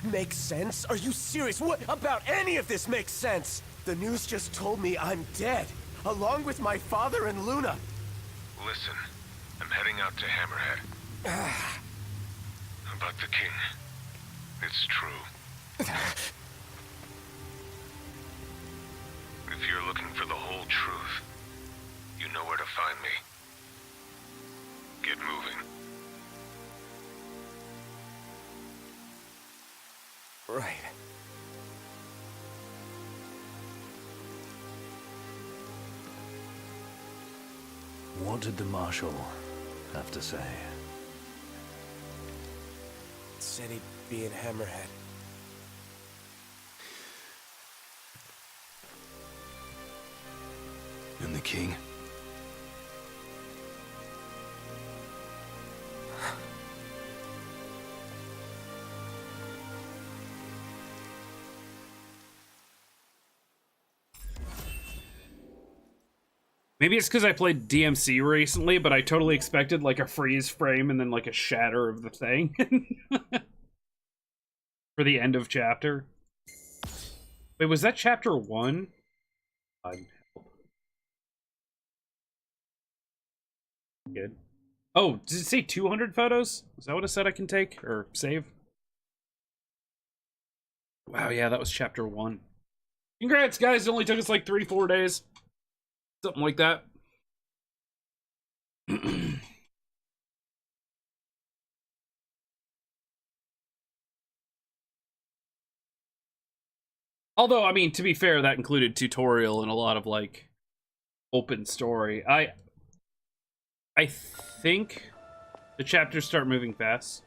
Makes sense? Are you serious? What about any of this makes sense? The news just told me I'm dead, along with my father and Luna. Listen, I'm heading out to Hammerhead. About the king. It's true. If you're looking for the whole truth, you know where to find me. Get moving. Right. What did the Marshal have to say? Said he'd be in Hammerhead. And the king? Maybe it's because I played DMC recently, but I totally expected like a freeze frame and then like a shatter of the thing for the end of chapter. Wait, was that chapter 1? Good. Oh, did it say 200 photos? Is that what it said I can take or save? Wow, yeah, that was chapter 1. Congrats, guys! It only took us like 3-4 days. Something like that. Although, I mean, to be fair, that included tutorial and a lot of, like, open story. I think the chapters start moving fast.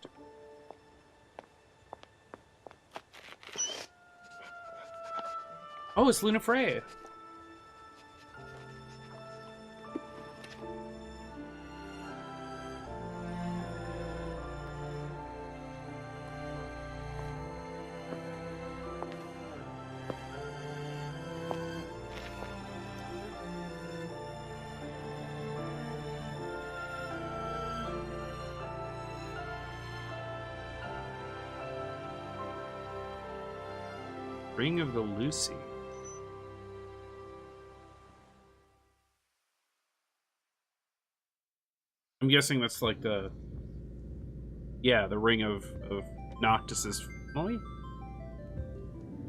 Oh, it's Luna Freya. Ring of the Lucy. I'm guessing that's like the... Yeah, the ring of Noctis's family?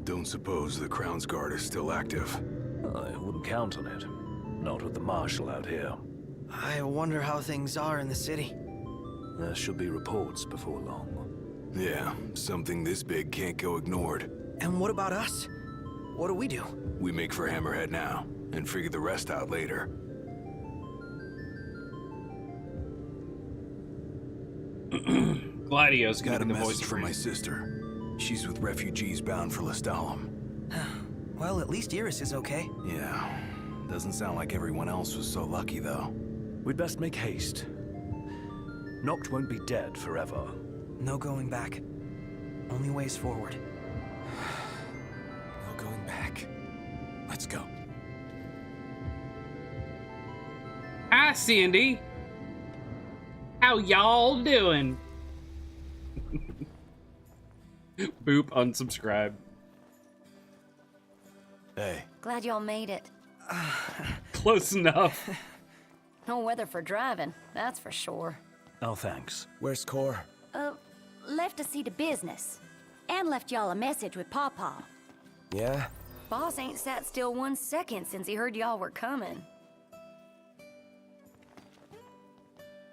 Don't suppose the Crown's Guard is still active. I wouldn't count on it. Not with the Marshal out here. I wonder how things are in the city. There should be reports before long. Yeah, something this big can't go ignored. And what about us? What do we do? We make for Hammerhead now, and figure the rest out later. Gladio's gonna Got a be the voice message from my sister. She's with refugees bound for Lestalem. Well, at least Iris is okay. Yeah, doesn't sound like everyone else was so lucky, though. We'd best make haste. Noct won't be dead forever. No going back. Only ways forward. No going back. Let's go. Hi, Sandy. How y'all doing? Boop, unsubscribe. Hey. Glad y'all made it. Close enough. No weather for driving, that's for sure. Oh, thanks. Where's Core? Left to see to business. And left y'all a message with Pawpaw. Yeah? Boss ain't sat still 1 second since he heard y'all were coming.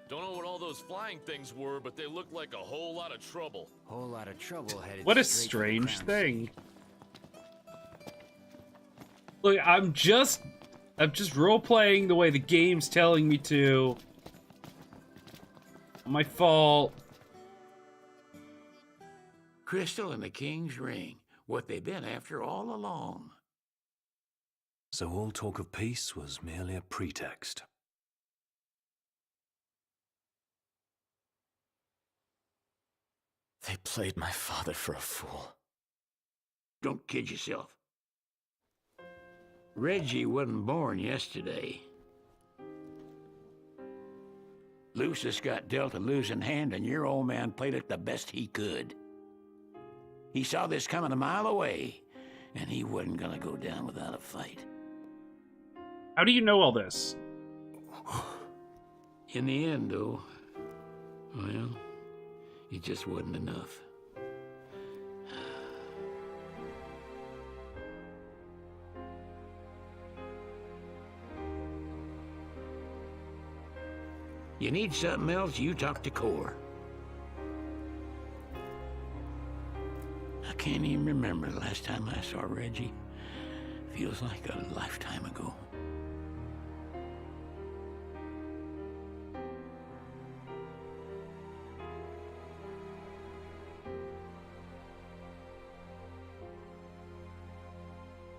Don't know what all those flying things were, but they looked like a whole lot of trouble. Whole lot of trouble headed. What a strange thing. Look, I'm just role-playing the way the game's telling me to. My fault. Crystal and the King's Ring. What they've been after all along. So all talk of peace was merely a pretext. They played my father for a fool. Don't kid yourself. Reggie wasn't born yesterday. Lucius got dealt a losing hand, and your old man played it the best he could. He saw this coming a mile away, and he wasn't gonna go down without a fight. How do you know all this? In the end, though, well, it just wasn't enough. You need something else, you talk to Core. I can't even remember the last time I saw Reggie. Feels like a lifetime ago.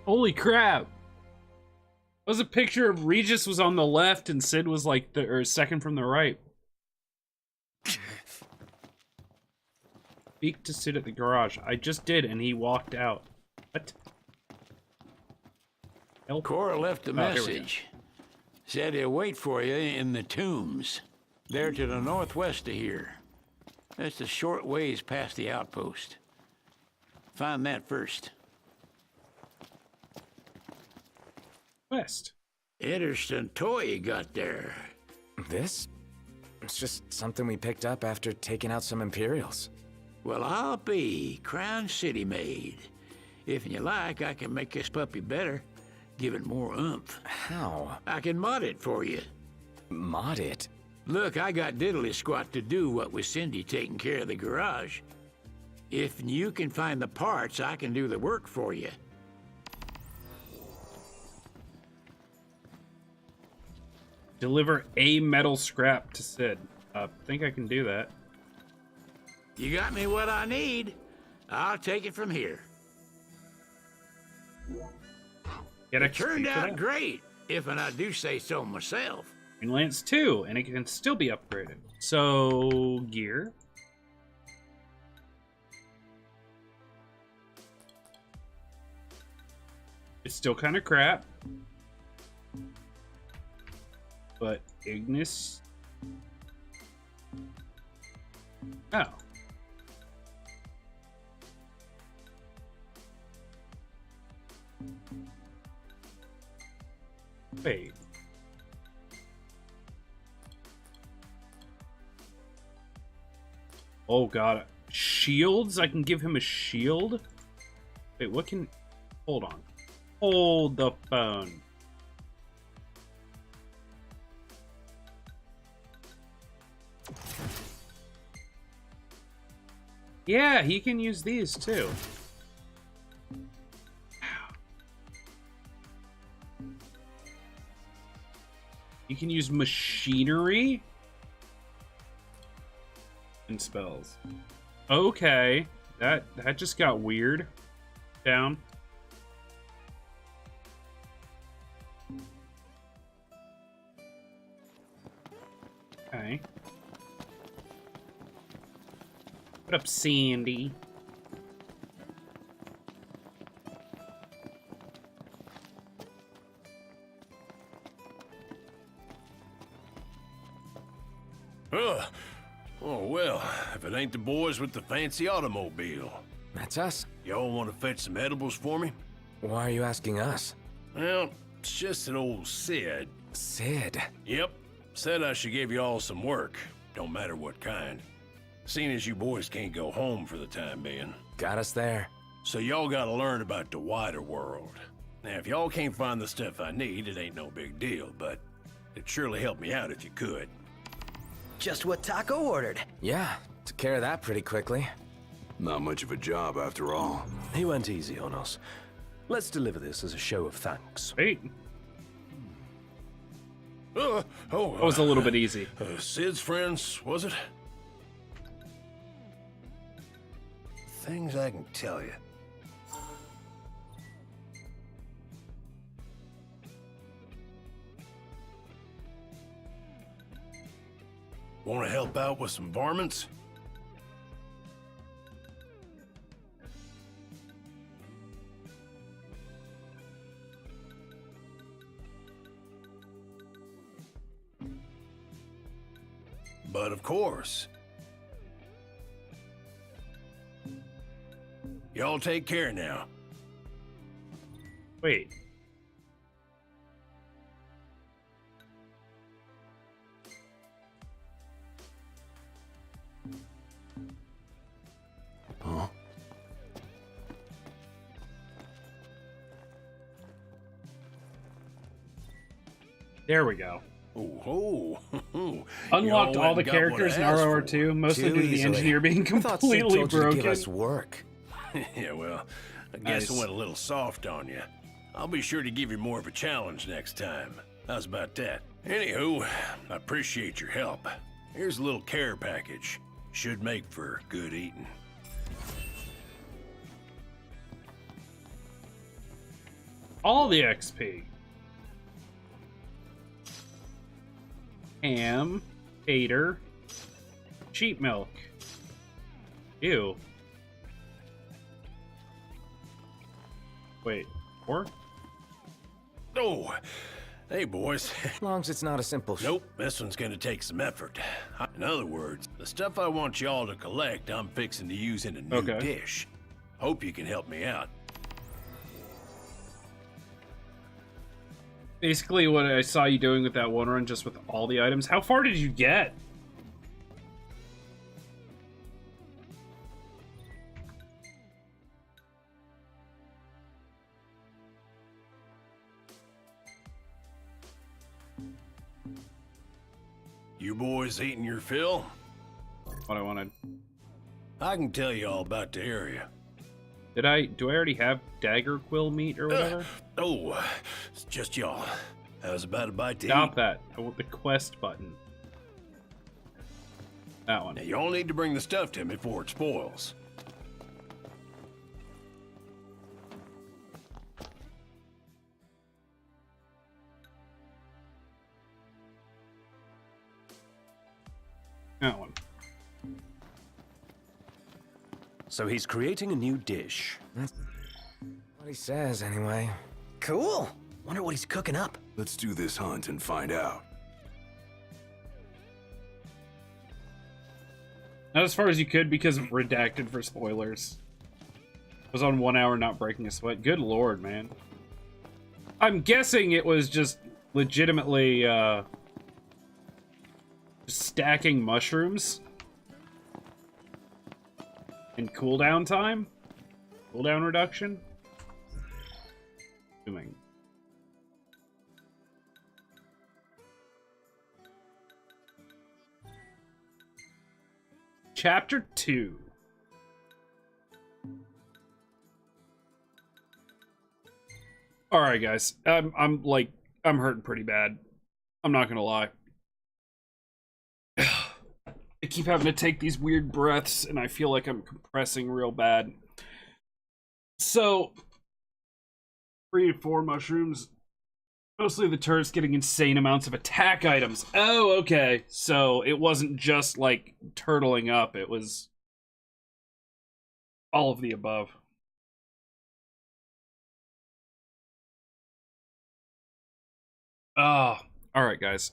Holy crap! It was a picture of Regis was on the left and Sid was like second from the right. Speak to Sid at the garage. I just did, and he walked out. What? Help. Cora left a message. Said he'll wait for you in the tombs. They're to the northwest of here. That's a short ways past the outpost. Find that first. West. Interesting toy you got there. This? It's just something we picked up after taking out some Imperials. Well, I'll be Crown City made. If you like, I can make this puppy better. Give it more oomph. How? I can mod it for you. Mod it? Look, I got diddly squat to do what with Cindy taking care of the garage. If you can find the parts, I can do the work for you. Deliver a metal scrap to Sid. Think I can do that. You got me what I need. I'll take it from here. It turned out great, if I do say so myself. Green Lance 2, and it can still be upgraded. So, gear. It's still kind of crap. But Ignis... Oh. Wait. Oh god. Shields? I can give him a shield? Wait, what can... Hold on. Hold the phone. Yeah, he can use these too. You can use machinery and spells. Okay, that just got weird. Down. Okay. What up, Sandy? Oh, well, if it ain't the boys with the fancy automobile. That's us. Y'all want to fetch some edibles for me? Why are you asking us? Well, it's just that old Sid. Sid? Yep. Said I should give you all some work. Don't matter what kind. Seeing as you boys can't go home for the time being. Got us there. So y'all gotta learn about the wider world. Now, if y'all can't find the stuff I need, it ain't no big deal, but it'd surely help me out if you could. Just what Taco ordered. Yeah, took care of that pretty quickly. Not much of a job after all. He went easy on us. Let's deliver this as a show of thanks. Wait. That was a little bit easy. Sid's friends, was it? Things I can tell you. Want to help out with some varmints? But of course. Y'all take care now. Wait. Huh? There we go. Oh, Unlocked all the characters in ROR2, mostly due to the engineer being completely broken. Give us work. Yeah, well, I guess I went a little soft on you. I'll be sure to give you more of a challenge next time. How's about that? Anywho, I appreciate your help. Here's a little care package. Should make for good eating. All the XP. Ham, tater, sheep milk. Ew. Wait, pork? Oh, hey boys. As long as it's not a simple Nope, this one's gonna take some effort. In other words, the stuff I want y'all to collect, I'm fixing to use in a new dish. Hope you can help me out. Basically what I saw you doing with that one run, just with all the items. How far did you get? You boys eating your fill? What I wanted. I can tell you all about the area. Do I already have dagger quill meat or whatever? It's just y'all. How's about a bite to eat? Stop that. I want the quest button. That one. Now, y'all need to bring the stuff to me before it spoils. That one. So he's creating a new dish. That's what he says, anyway. Cool. Wonder what he's cooking up. Let's do this hunt and find out. Not as far as you could because redacted for spoilers. I was on 1 hour not breaking a sweat. Good lord, man. I'm guessing it was just legitimately stacking mushrooms and cooldown time? Cooldown reduction? Assuming. Chapter 2. Alright, guys. I'm hurting pretty bad. I'm not gonna lie. I keep having to take these weird breaths, and I feel like I'm compressing real bad. So, 3 to 4 mushrooms. Mostly the turrets getting insane amounts of attack items. Oh, okay. So it wasn't just like turtling up, it was all of the above. Oh, alright guys.